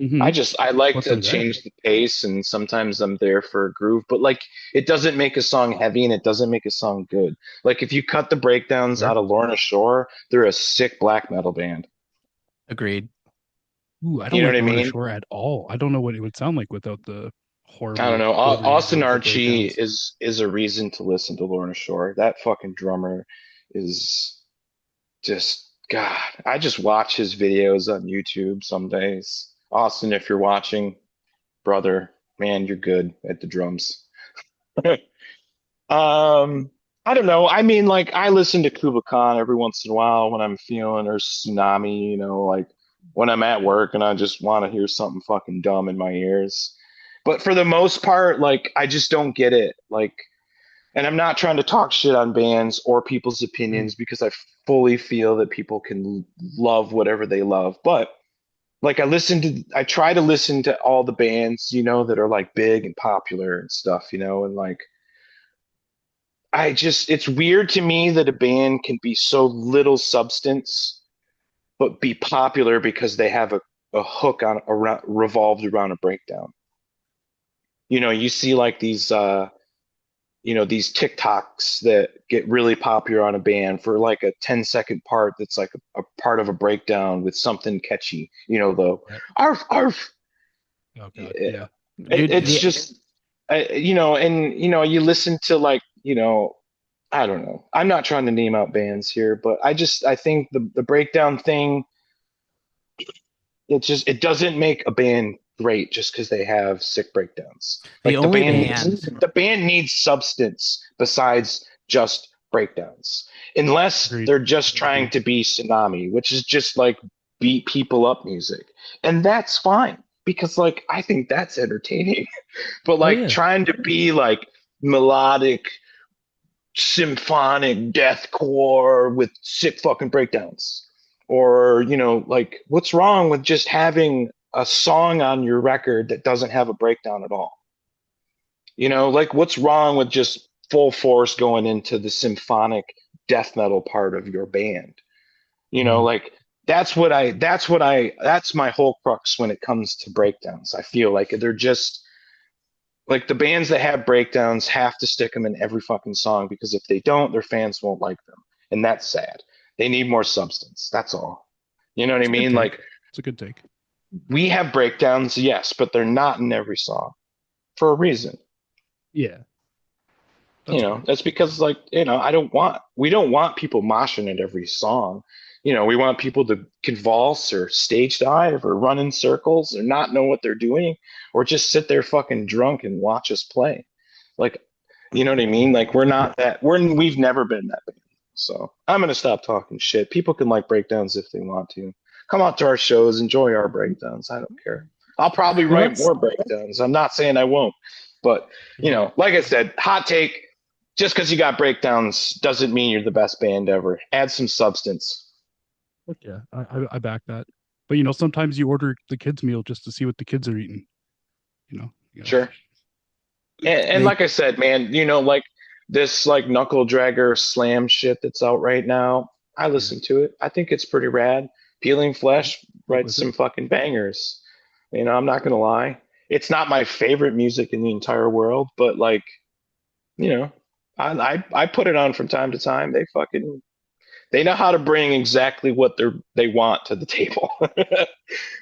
Mm-hmm. I like But to they're there. change the pace and sometimes I'm there for a groove, but like it doesn't make a song heavy and it doesn't make a song good. Like if you cut the breakdowns Fair. out of Lorna Shore, they're a sick black metal band. Agreed. Ooh, I don't You know what like I Lorna mean? Shore at all. I don't know what it would sound like without the I don't horrible know. Austin choreographed Archie breakdowns. is a reason to listen to Lorna Shore. That fucking drummer is just God. I just watch his videos on YouTube some days. Austin, if you're watching, brother, man, you're good at the drums. Um, I don't know. I mean, like I listen to Kuba Khan every once in a while when I'm feeling or Tsunami, like when I'm at work and I just want to hear something fucking dumb in my ears. But for the most part, like I just don't get it. Like, and I'm not trying to talk shit on bands or people's Mm. opinions because I fully feel that people can love whatever they love. But like I try to listen to all the bands, that are like big and popular and stuff, and like it's weird to me that a band can be so little substance, but be popular because they have a hook on around revolved around a breakdown. You see like these TikToks that get really popular on a band for like a 10-second part that's like a part of a breakdown with something catchy, the Yep. arf arf. Oh God. It, Yeah. Dude, it's the just, and you listen to like, I don't know. I'm not trying to name out bands here, but I think the breakdown thing, it doesn't make a band great just because they have sick breakdowns. the Like the only band band needs the band needs substance besides just breakdowns. Unless Agreed. they're just trying to be Tsunami, which is just like beat people up music. And that's fine because like I think that's entertaining. But Oh like yeah. trying to be like melodic symphonic deathcore with sick fucking breakdowns. Or, like what's wrong with just having a song on your record that doesn't have a breakdown at all? Like what's wrong with just full force going into the symphonic death metal part of your band? Mhm. Like that's my whole crux when it comes to breakdowns. I feel like they're just like the bands that have breakdowns have to stick them in every fucking song because if they don't, their fans won't like them. And that's sad. They need more substance. That's all. You know what I It's a good mean? take. Like It's a good take. we have breakdowns, yes, but they're not in every song for a reason. Yeah. That's fair. That's because like, we don't want people moshing at every song. We want people to convulse or stage dive or run in circles or not know what they're doing or just sit there fucking drunk and watch us play. Like, you know what I mean? Like we've never been that band. So I'm gonna stop talking shit. People can like breakdowns if they want to. Come out to our shows, enjoy our breakdowns. I don't care. I'll probably Well, write that's more breakdowns. I'm not saying I won't, but yeah. like I said, hot take. Just because you got breakdowns doesn't mean you're the best band ever. Add some substance. Look, yeah, I back that. But sometimes you order the kids' meal just to see what the kids are eating. You gotta Sure. And make like I said, man, like this like knuckle dragger slam shit that's out right now. I yeah, listen to it. I think it's pretty rad. Peeling yeah, Flesh fuck writes with it. some fucking bangers. I'm not gonna lie. It's not my favorite music in the entire world, but like, you know, I put it on from time to time. They know how to bring exactly what they want to the table.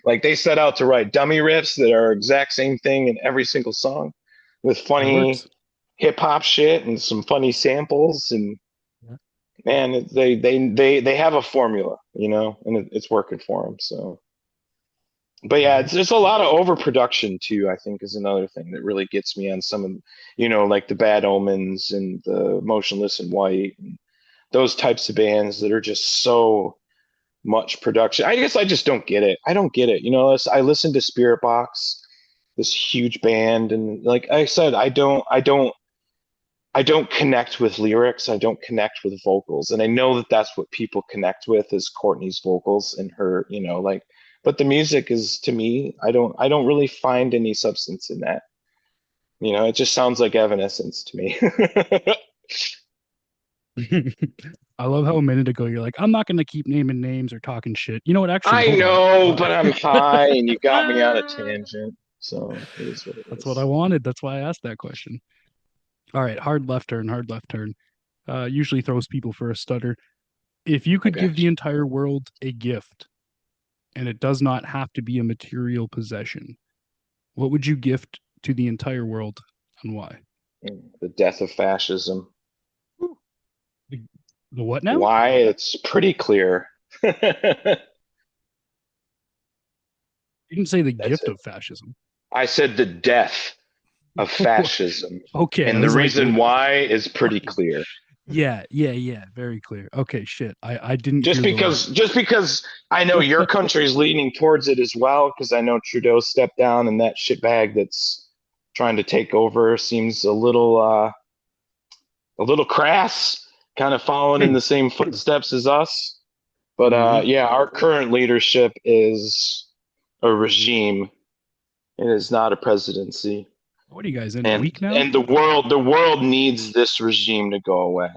Like they set out to write dummy riffs that are exact same thing in every single song with That works. funny hip hop shit and some funny samples and Yeah. man, they have a formula, and it's working for them. So, but yeah, Yeah. it's there's a lot of overproduction too. I think is another thing that really gets me on some of, like the Bad Omens and the Motionless in White and those types of bands that are just so much production. I guess I just don't get it. I don't get it. I listen to Spirit Box, this huge band, and like I said, I don't connect with lyrics. I don't connect with vocals, and I know that that's what people connect with is Courtney's vocals and her, like. But the music is to me, I don't really find any substance in that. It just sounds like Evanescence to me. I love how a minute ago you're like, I'm not gonna keep naming names or talking shit. You know what? Actually, I hold on. know, but I'm high, and you got me on a tangent, so it is what it That's what I is. wanted. That's why I asked that question. All right, hard left turn, hard left turn. Usually throws people for a stutter. If you I could give got the entire world a gift, and it does not have to be a material possession, what would you gift to the entire world and why? you. The death of fascism. The, the what now? Why? It's pretty clear. That's You didn't say the gift it. of fascism. I said the death of fascism, Okay, I and the was like, reason why is pretty fucking clear. yeah, yeah, yeah, very clear. Okay, shit. I didn't Just hear the last. because, just because I know your country's leaning towards it as well, because I know Trudeau stepped down, and that shitbag that's trying to take over seems a little crass, kind of following in the same footsteps as us. But Hmm. yeah, our current leadership is a regime. It is not a presidency. What are you guys in a And week now? and the world needs this regime to go away.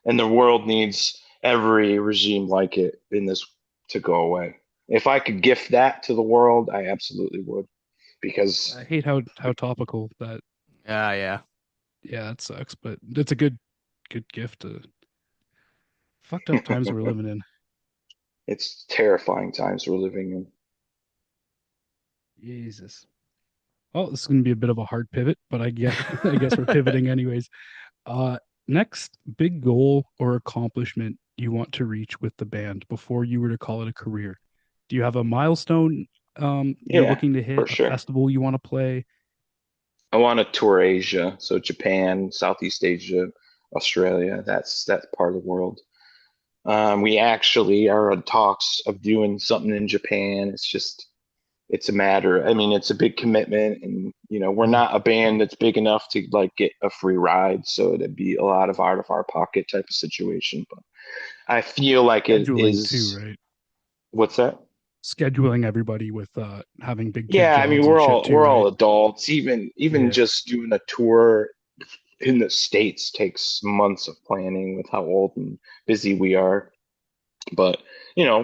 And the world needs every regime like it in this to go away. If I could gift that to the world, I absolutely would. Because I hate how topical that. Yeah. Yeah, it sucks, but it's a good gift to fucked up times we're living in. it's terrifying times we're living in. Jesus. Oh, this is going to be a bit of a hard pivot, but I guess I guess we're pivoting anyways. Uh, Next big goal or accomplishment you want to reach with the band before you were to call it a career? Do you have a milestone you're Yeah, looking to for hit, a sure. festival you want to play? I want to tour Asia, so Japan, Southeast Asia, Australia. That's part of the world. We actually are in talks of doing something in Japan. It's a matter. I mean, it's a big commitment, and we're Mhm. not a band that's big enough to like get a free ride, so it'd be a lot of out of our pocket type of situation. But I feel like it Scheduling too, is. right? What's that? Scheduling everybody with having big kid Yeah, I mean, jobs we're and shit all too, we're right? all adults. Even Yeah. just doing a tour in the States takes months of planning with how old and busy we are. But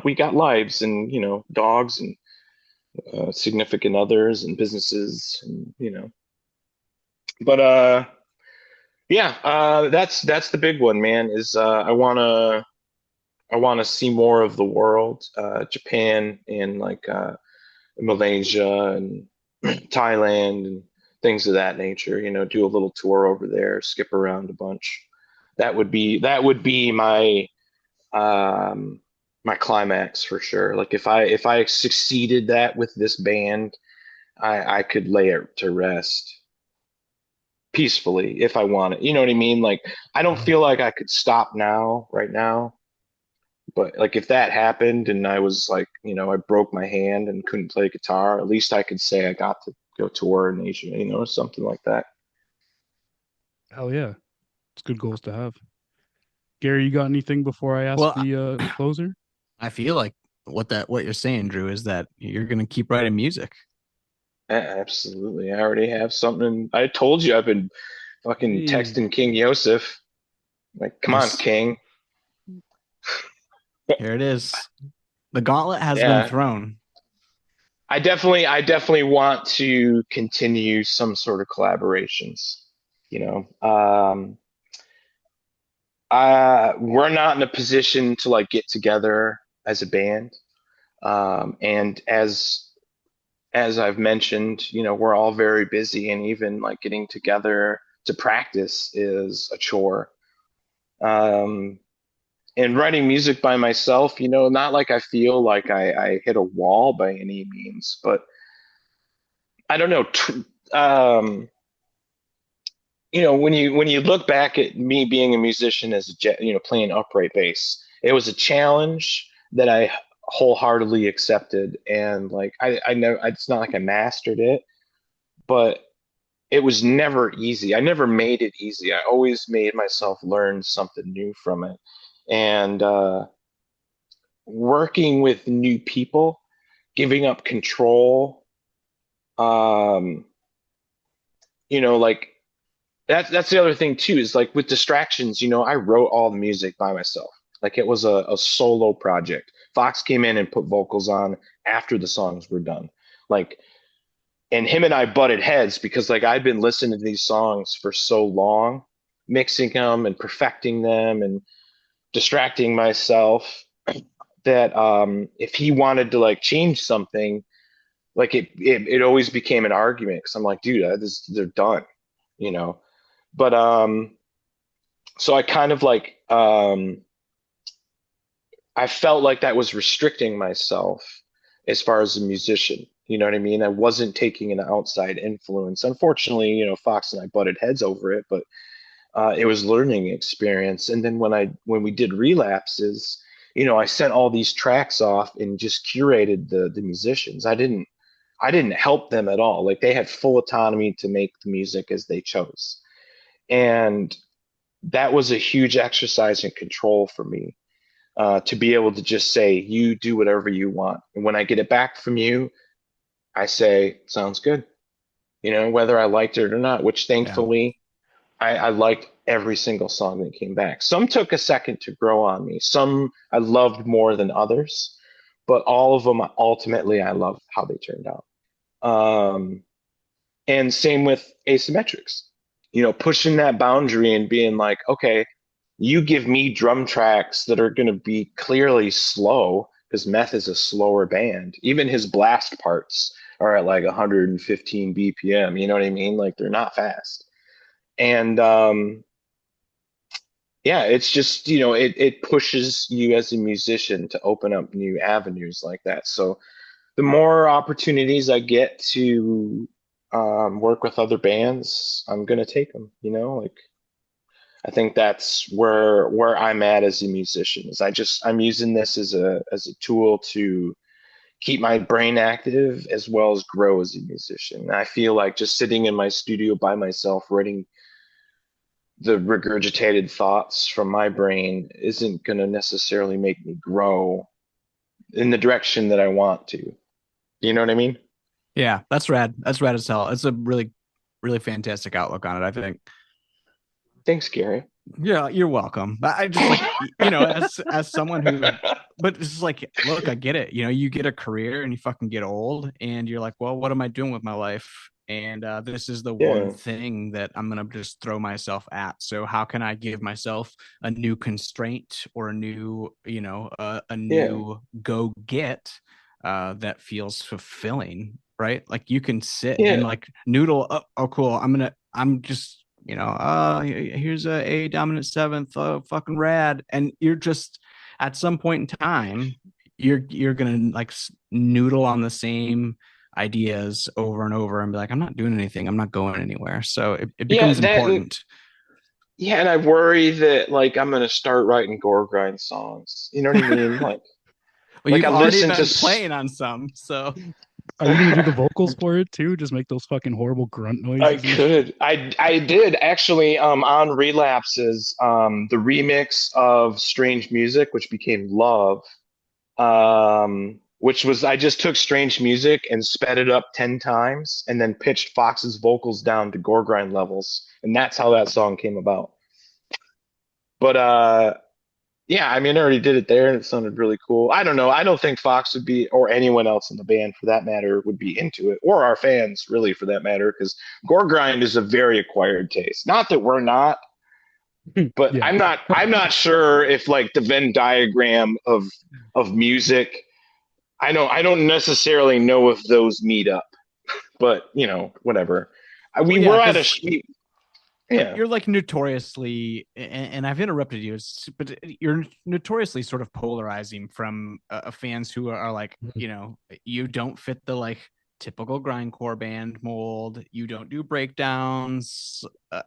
we got lives and dogs and significant others and businesses and but yeah, that's the big one, man, is I want to see more of the world, Japan and like Malaysia and Thailand and things of that nature. Do a little tour over there, skip around a bunch. That would be um, my climax for sure. Like if I succeeded that with this band, I could lay it to rest peacefully if I wanted. You know what I mean? Like I don't feel like I could stop now, right now. But like if that happened and I was like, I broke my hand and couldn't play guitar, at least I could say I got to go tour in Asia, something like that. Hell yeah. It's good goals to have. Gary, you got anything before I ask Well, the closer? I feel like what you're saying, Drew, is that you're gonna keep writing music. Absolutely. I already have something. I told you I've been fucking Hey, texting King Yosef. Like, come on, Nice. King. Here it is. The gauntlet has been Yeah. thrown. I definitely want to continue some sort of collaborations. You know, we're not in a position to like get together as a band. And as I've mentioned, we're all very busy, and even like getting together to practice is a chore. Um, and writing music by myself, not like I feel like I hit a wall by any means, but I don't know. Um, when you look back at me being a musician as playing upright bass, it was a challenge that I wholeheartedly accepted, and like I know it's not like I mastered it, but it was never easy. I never made it easy. I always made myself learn something new from it, and working with new people, giving up control, um, like that's the other thing too, is like with distractions, I wrote all the music by myself. Like it was a solo project. Fox came in and put vocals on after the songs were done. Like, and him and I butted heads because like I'd been listening to these songs for so long, mixing them and perfecting them and distracting myself, that if he wanted to like change something, like it always became an argument because I'm like, dude, they're done, you know. But so I kind of like I felt like that was restricting myself as far as a musician. You know what I mean? I wasn't taking an outside influence. Unfortunately, Fox and I butted heads over it, but it was learning experience. And then when we did relapses, I sent all these tracks off and just curated the musicians. I didn't help them at all. Like they had full autonomy to make the music as they chose. And that was a huge exercise in control for me, to be able to just say, you do whatever you want. And when I get it back from you, I say, sounds good, whether I liked it or not, which Yeah. thankfully I liked every single song that came back. Some took a second to grow on me. Some I loved more than others, but all of them ultimately I loved how they turned out. Um, and same with Asymmetrics, pushing that boundary and being like, okay, you give me drum tracks that are going to be clearly slow because Meth is a slower band. Even his blast parts are at like 115 BPM. You know what I mean? Like they're not fast. And yeah, it's just, it pushes you as a musician to open up new avenues like that. So the more opportunities I get to work with other bands, I'm gonna take them. Like I think that's where I'm at as a musician. Is I'm using this as a tool to keep my brain active as well as grow as a musician. And I feel like just sitting in my studio by myself writing the regurgitated thoughts from my brain isn't going to necessarily make me grow in the direction that I want to. You know what I mean? Yeah, that's rad. That's rad as hell. It's a really, really fantastic outlook on it, I think. Thanks, Gary. Yeah, you're welcome. I just like as someone who, but it's just like, look, I get it. You get a career and you fucking get old, and you're like, well, what am I doing with my life? And this is the one Yeah, thing that I'm gonna just throw myself at. So how can I give myself a new constraint or a yeah, new go get that feels fulfilling? right? Like you can sit and Yeah, like noodle. Oh, cool. I'm just, here's a dominant seventh, fucking rad. And you're just at some point in time, you're gonna like noodle on the same ideas over and over and be like, I'm not doing anything. I'm not going anywhere. So it yeah, becomes important. yeah, and I worry that like I'm gonna start writing gore grind songs. You know what I mean? Well, Like you've I already listen to. been playing on some, so Are you gonna do the vocals for it too? Just make those fucking horrible grunt I noises and shit. could. I did actually on Relapses the remix of Strange Music, which became Love. Which was I just took Strange Music and sped it up 10 times and then pitched Fox's vocals down to gore grind levels. And that's how that song came about. But yeah, I mean I already did it there and it sounded really cool. I don't know. I don't think Fox would be, or anyone else in the band for that matter, would be into it, or our fans really for that matter, because gore grind is a very acquired taste. Not that we're not, but Yeah. I'm not sure if like the Venn diagram of music, I don't necessarily know if those meet up, but whatever. well, We yeah, were at because yeah. you're like notoriously, and I've interrupted you, but you're notoriously sort of polarizing from fans who are like, Mhm. you don't fit the like typical grindcore band mold. You don't do breakdowns.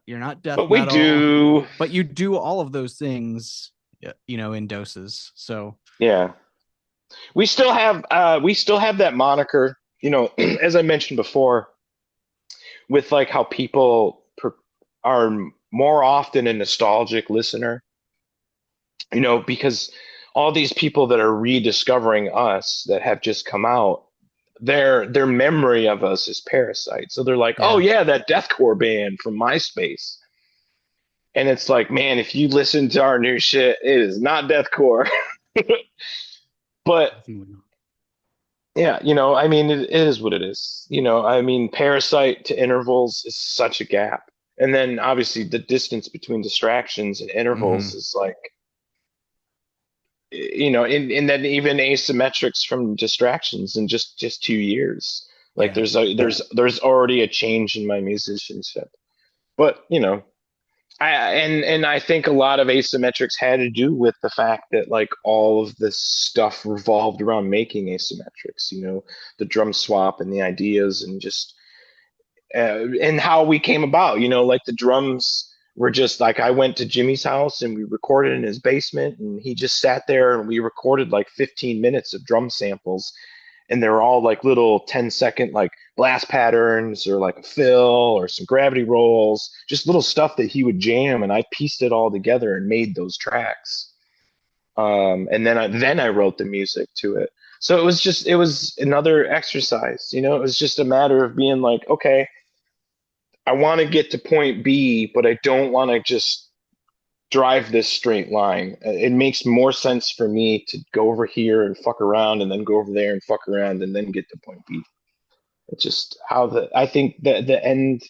You're not death But we metal, do, but you do all of those things, in doses. So yeah. We still have that moniker, as I mentioned before, with like how people are more often a nostalgic listener, because all these people that are rediscovering us that have just come out, their memory of us is Parasite. So they're like, "Oh yeah, yeah, that deathcore band from MySpace." And it's like, man, if you listen to our new shit, it is not deathcore. But Definitely not. yeah, I mean, it is what it is. I mean, Parasite to Intervals is such a gap. And then obviously the distance between Distractions and Intervals mm-hmm. is like, and then even Asymmetrics from Distractions in just 2 years. Like Yeah, there's already a change in my musicianship. But and I think a lot of Asymmetrics had to do with the fact that like all of this stuff revolved around making Asymmetrics, the drum swap and the ideas and just and how we came about, like the drums were just like I went to Jimmy's house and we recorded in his basement and he just sat there and we recorded like 15 minutes of drum samples and they're all like little 10-second like blast patterns or like a fill or some gravity rolls, just little stuff that he would jam, and I pieced it all together and made those tracks. And then I wrote the music to it. So it was another exercise, It was just a matter of being like, okay, I want to get to point B, but I don't want to just drive this straight line. It makes more sense for me to go over here and fuck around and then go over there and fuck around and then get to point B. It's just how I think the end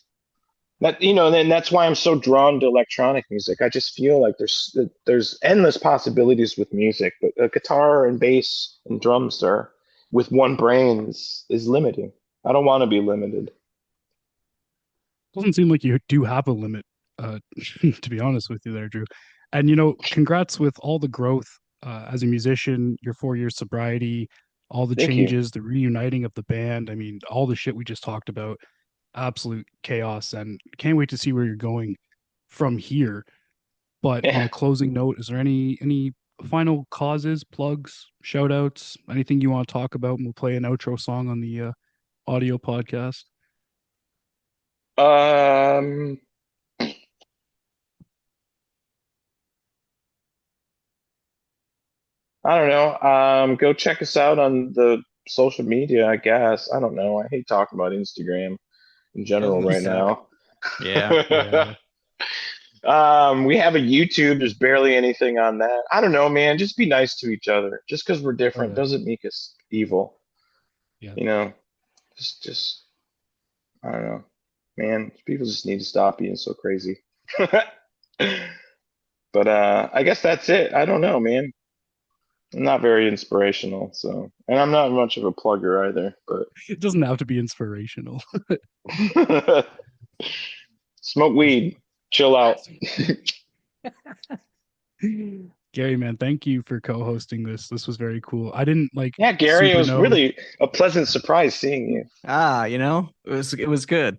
that then that's why I'm so drawn to electronic music. I just feel like there's endless possibilities with music, but a guitar and bass and drums are with one brain is limiting. I don't want to be limited. Doesn't seem like you do have a limit, to be honest with you there, Drew. And congrats with all the growth as a musician, your 4 years sobriety, all the Thank you. changes, the reuniting of the band. I mean, all the shit we just talked about, absolute chaos, and can't wait to see where you're going from here. But on Yeah. a closing note, is there any final causes, plugs, shout outs, anything you want to talk about? And we'll play an outro song on the audio podcast. Um, I don't know. Go check us out on the social media, I guess. I don't know. I hate talking about Instagram in yeah, general those right suck. now. Yeah, Yeah. We have a YouTube. There's barely anything on that. I don't know, man. Just be nice to each other. Just because we're Oh different yeah. doesn't make us evil. Yeah. You know, just I don't know, man. People just need to stop being so crazy. But I guess that's it. I don't know, man. I'm not very inspirational, so, and I'm not much of a plugger either, but It doesn't have to be inspirational. smoke weed, chill out. Gary, man, thank you for co-hosting this. This was very cool. I didn't like Yeah, Gary, it super was know. really a pleasant surprise seeing you. It was good.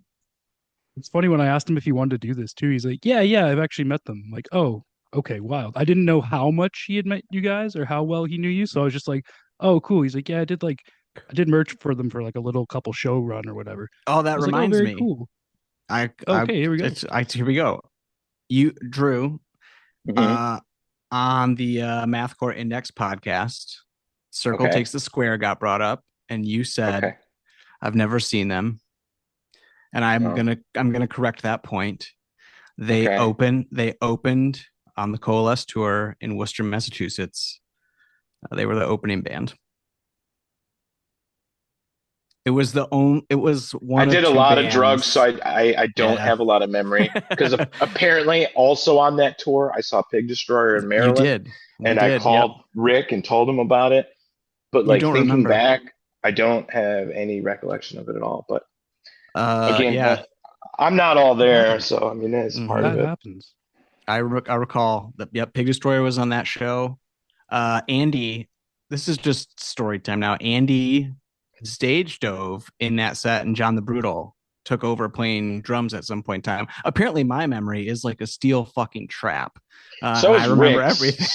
It's funny when I asked him if he wanted to do this too. He's like, "Yeah, yeah, I've actually met them." I'm like, "Oh, okay, wild." I didn't know how much he had met you guys or how well he knew you, so I was just like, "Oh, cool." He's like, "Yeah, I did merch for them for like a little couple show run or whatever." Oh, I that was like, "Oh, reminds very me. cool." I Okay, here we go. here we go. You, Drew, Hmm. uh, on the Math Core Index podcast, Circle Okay. Takes the Square got brought up, and you said, Okay. "I've never seen them," and Oh, I'm gonna correct that point. okay. They opened on the Coalesce tour in Worcester, Massachusetts. They were the opening band. It was I one of did a two lot of drugs, so bands. I don't Yeah. have a lot of memory. Because apparently, also on that tour, I saw Pig Destroyer in You Maryland, did. You and I did. Yep. called Rick and told him about it. But You like don't thinking remember. back, I don't have any recollection of it at all. But again, Yeah. I'm not all That there, happens. so I mean that's part of hmm That it. happens. I recall that. Yep. Pig Destroyer was on that show. Andy, this is just story time now. Andy stage dove in that set, and John the Brutal took over playing drums at some point in time. Apparently, my memory is like a steel fucking trap, and So I is remember Rick's. everything.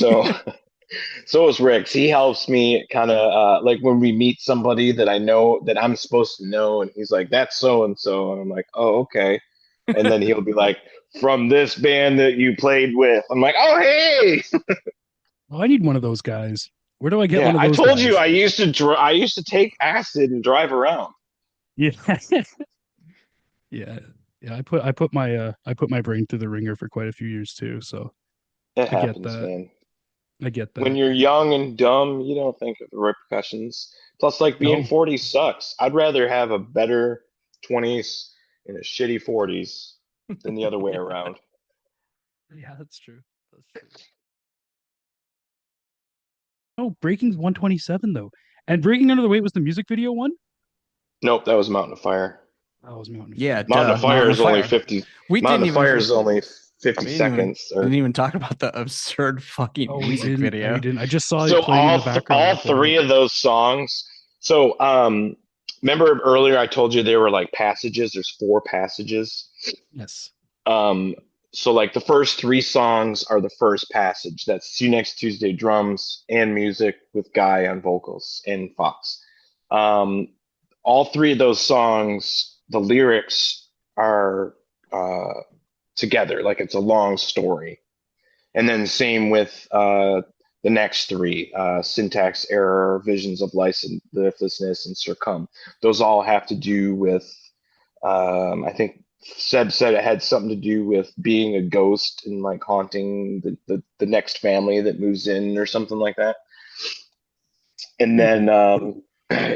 So is Rick's. He helps me kind of like when we meet somebody that I know that I'm supposed to know, and he's like, "That's so and so," and I'm like, "Oh, okay." And then he'll be like, "From this band that you played with." I'm like, "Oh, hey." Oh, I need one of those guys. Where do I get Yeah, one of I those told you guys? I used to take acid and drive around. Yeah. Yeah. Yeah, I put my brain through the ringer for quite a few years too, so It I get happens, that. man. I get When that. you're young and dumb, you don't think of the repercussions. Plus, like being No. 40 sucks. I'd rather have a better 20s and a shitty 40s than the other way around. Yeah, that's true. That's true. Oh, Breaking's 127 though. And Breaking Under the Weight was the music video one? Nope, that was Mountain of Fire. That was Mountain of Yeah, Fire. Mountain of duh. Fire Mountain of is only Fire. 50. We Mountain didn't of Fire even is only 50 seconds. we Or didn't even talk about the absurd fucking Oh, we music didn't. Oh, we video. didn't. I just saw it so playing in the background all before. three of those songs. So remember earlier I told you there were like passages. There's four passages. Yes. Um, so like the first three songs are the first passage. That's See You Next Tuesday drums and music with Guy on vocals and Fox. Um, all three of those songs, the lyrics are uh, together, like it's a long story. And then same with the next three, Syntax Error, Visions of Lifelessness, and Circum. Those all have to do with I think Seb said it had something to do with being a ghost and like haunting the next family that moves in or something like that. And Hmm. then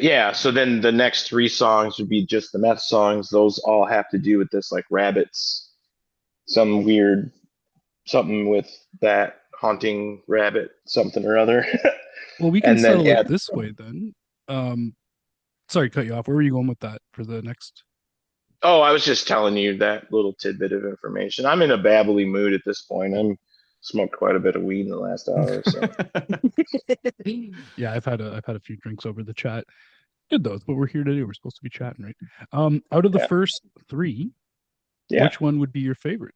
yeah, so then the next three songs would be just the meth songs. Those all have to do with this like rabbits, some weird something with that haunting rabbit, something or other. Well, we can And then settle it yeah, this way then. Um, Sorry to cut you off. Where were you going with that for the next? oh, I was just telling you that little tidbit of information. I'm in a babbly mood at this point. I'm smoked quite a bit of weed in the last hour, so Yeah, I've had a few drinks over the chat. Good though. It's what we're here to do. We're supposed to be chatting, right? Out of the yeah, first three, yeah. which one would be your favorite?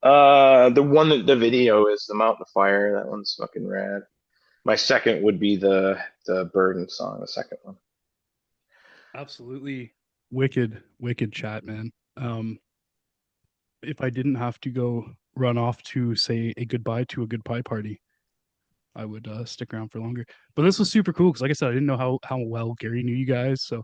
The one that the video is the Mountain of Fire. That one's fucking rad. My second would be the Burden song. The second one. Absolutely wicked, wicked chat, man. If I didn't have to go run off to say a goodbye to a good pie party, I would stick around for longer. But this was super cool because, like I said, I didn't know how well Gary knew you guys. So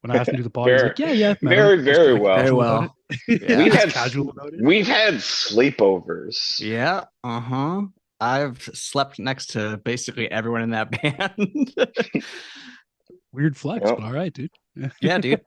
when I asked him to do the pod, he's Very, like, "Yeah, yeah, I've met him." very, Just very like Very well. casual about it. well. Yeah. We've Just had casual about it. we've had sleepovers. Yeah. Uh-huh. I've slept next to basically everyone in that band. Weird flex, You but all right, dude. Yeah, dude.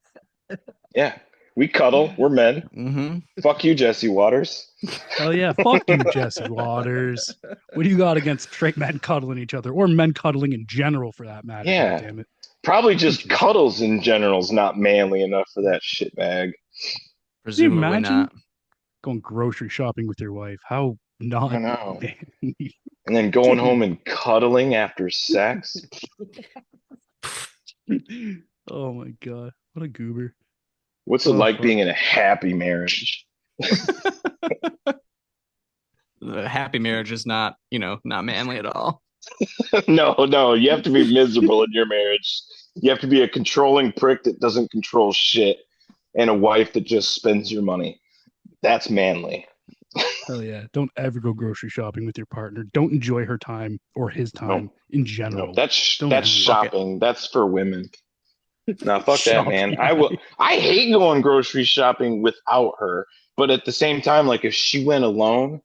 yeah. We cuddle. We're men. Mm-hmm. Fuck you, Jesse Waters. Hell yeah. Fuck you, Jesse Waters. What do you got against straight men cuddling each other or men cuddling in general for that matter? God Yeah. damn it. Probably just cuddles in general is not manly enough for that shit bag. Can you Presumably imagine not. going grocery shopping with your wife? How not I know. manly. And then going home and cuddling after sex. Oh my god. What a goober. What's it Oh, like fuck. being in a happy marriage? The happy marriage is not, not manly at all. No. You have to be miserable in your marriage. You have to be a controlling prick that doesn't control shit and a wife that just spends your money. That's manly. Hell yeah. Don't ever go grocery shopping with your partner. Don't enjoy her time or his time No, in no, general. that's Don't that's do it. shopping. That's for women. No, fuck that, man. Shopping. I hate going grocery shopping without her, but at the same time, like if she went alone,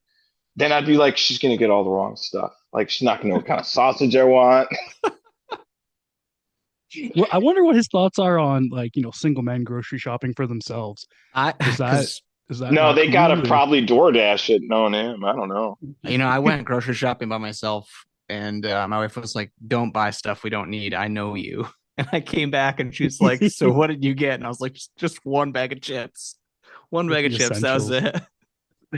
then I'd be like, she's gonna get all the wrong stuff. Like she's not gonna know what kind of sausage I want. Well, I wonder what his thoughts are on single men grocery shopping for themselves. Is that 'Cause, is that No, not they gotta cool, or- probably DoorDash it, knowing him. I don't know. I went grocery shopping by myself, and my wife was like, "Don't buy stuff we don't need. I know you." And I came back, and she was like, "So what did you get?" And I was like, "Just one bag of chips. One bag of The chips. That was essentials.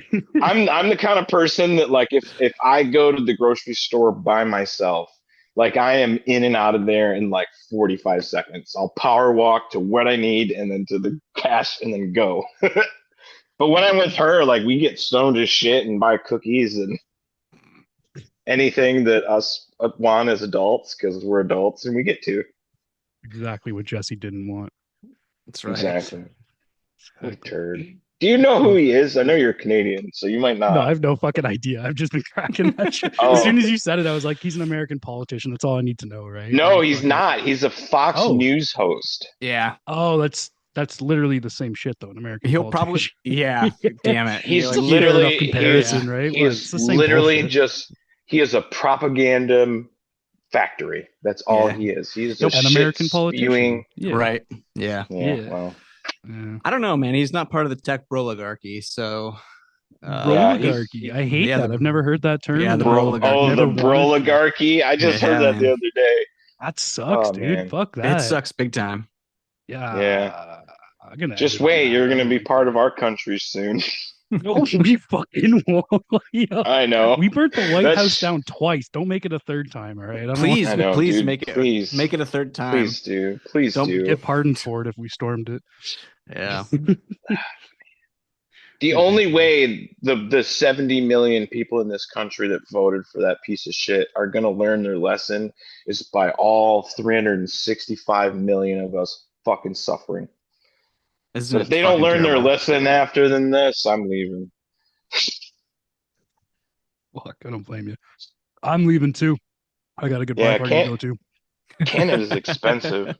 it." I'm the kind of person that like if I go to the grocery store by myself, like I am in and out of there in like 45 seconds. I'll power walk to what I need and then to the cash and then go. But when I'm with her, like we get stoned as shit and buy cookies and anything that us want as adults because we're adults and we get to. Exactly what Jesse didn't want. That's right. Exactly. What a turd. Do you know who he is? I know you're Canadian, so you might not. No, I have no fucking idea. I've just been cracking that shit. Oh. As soon as you said it, I was like, he's an American politician. That's all I need to know, right? No, Like, he's fucking- not. He's a Fox Oh. News host. Yeah, Oh, that's literally the same shit though. An American he'll probably. politician. Yeah, damn it. He's Like, Fair literally enough comparison, right? He What, is it's the same literally bullshit. just he is a propaganda factory. That's all Yeah. he is. He's An a shit American politician. spewing. Yeah. right. Yeah. Yeah, Yeah. well, Yeah. I don't know, man. He's not part of the tech Broligarchy, so. Broligarchy. I hate yeah, that. I've never heard that term. yeah, the Never Broligarchy. oh, the wanted to. Broligarchy. I just Yeah, heard that man. the other day. That sucks, Oh, dude. man. Fuck that. It sucks big time. Yeah. Yeah. I'm gonna Just edit on wait, that. you're I gonna don't be like part that. of our country soon. No, we fucking won't. Yeah. I know. We burnt the White That's- House down twice. Don't make it a third time, all right? I don't Please, I know, please dude. make it Please. a third time. Please do. Please don't do. get pardoned for it if we stormed it. Yeah. The only way the 70 million people in this country that voted for that piece of shit are going to learn their lesson is by all 365 million of us fucking suffering. Isn't But it if they don't fucking learn their terrible? lesson after than this, I'm leaving. Fuck, I don't blame you. I'm leaving too. I got a goodbye Yeah, party to go to. Canada's expensive.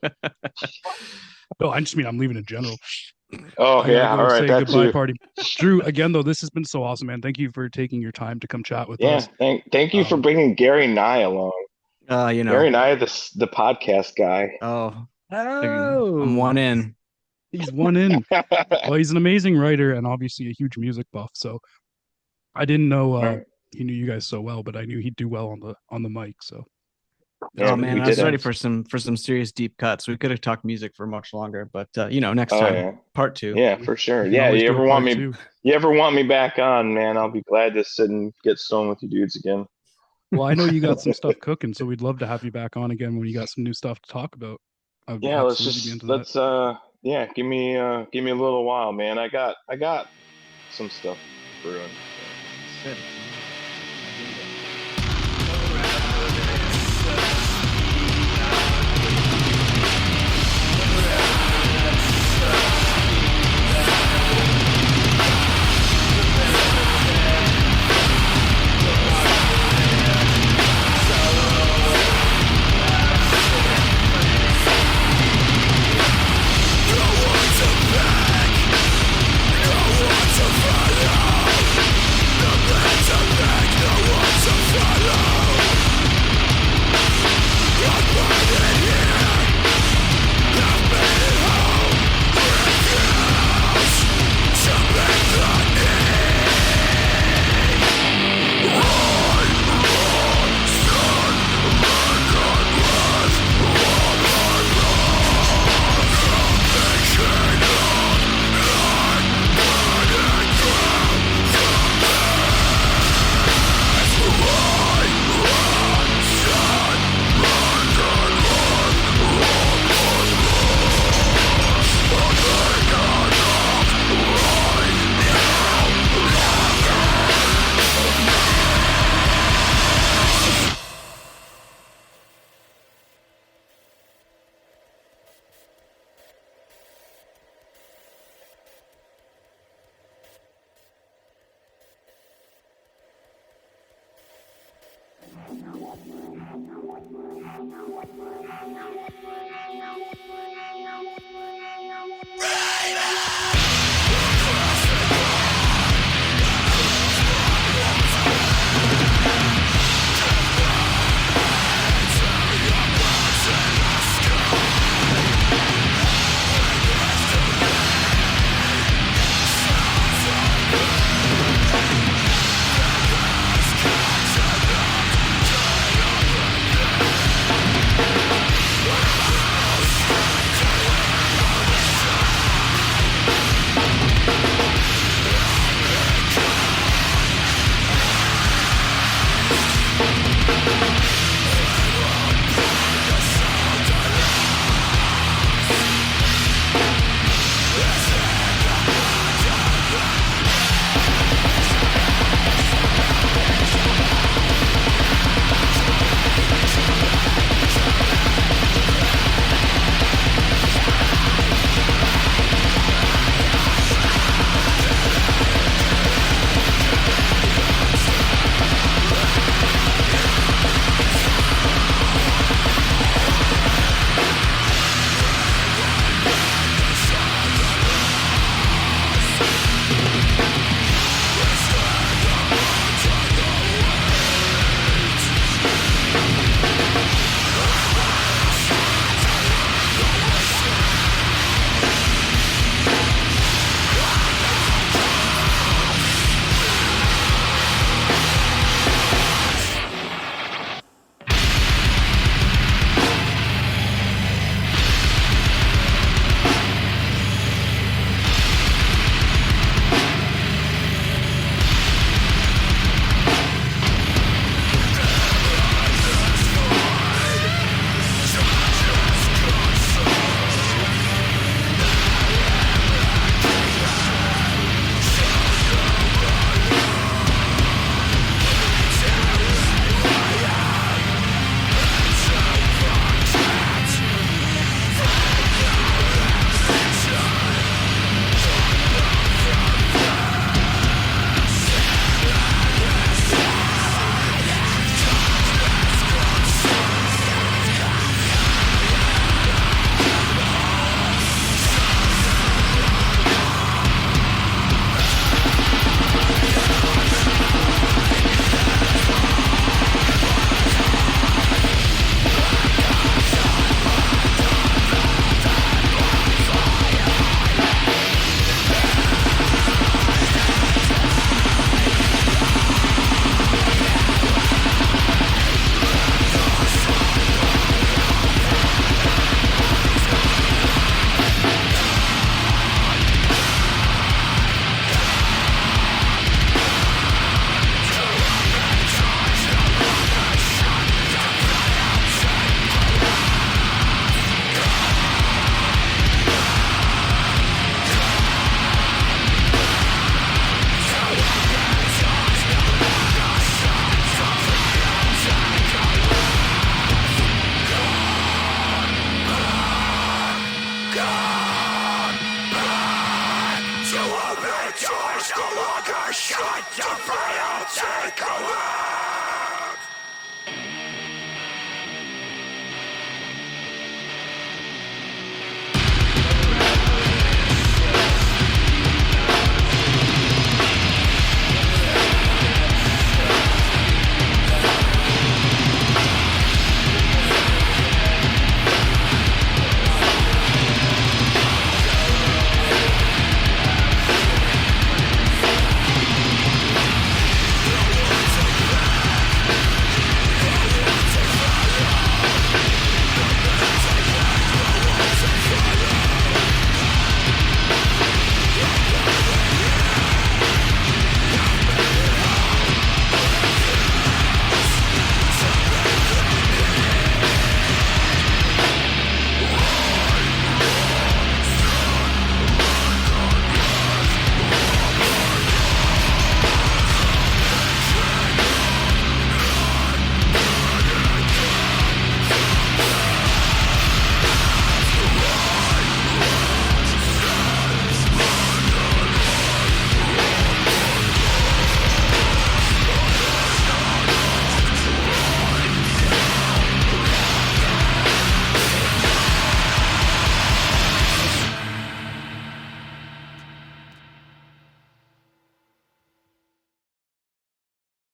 No, I just mean I'm leaving in general. Oh, I gotta yeah. go All say right. That goodbye too. party. Drew, again though, this has been so awesome, man. Thank you for taking your time to come chat with Yeah. us. Thank you for bringing Gary Nye along. Gary Nye, the podcast guy. Oh, Oh, I'm one in. He's one in. Well, he's an amazing writer and obviously a huge music buff. So I didn't know Right. he knew you guys so well, but I knew he'd do well on the mic. So Yeah, Oh man, we I was did ready it. for some serious deep cuts. We could have talked music for much longer, but next Oh, time, yeah. part 2. Yeah, for sure. we can Yeah, always you do a ever want part me? two. You ever want me back on, man? I'll be glad to sit and get stoned with you dudes again. Well, I know you got some stuff cooking, so we'd love to have you back on again when you got some new stuff to talk about. I would Yeah, absolutely be into that. let's give me a little while, man. I got some stuff brewing. To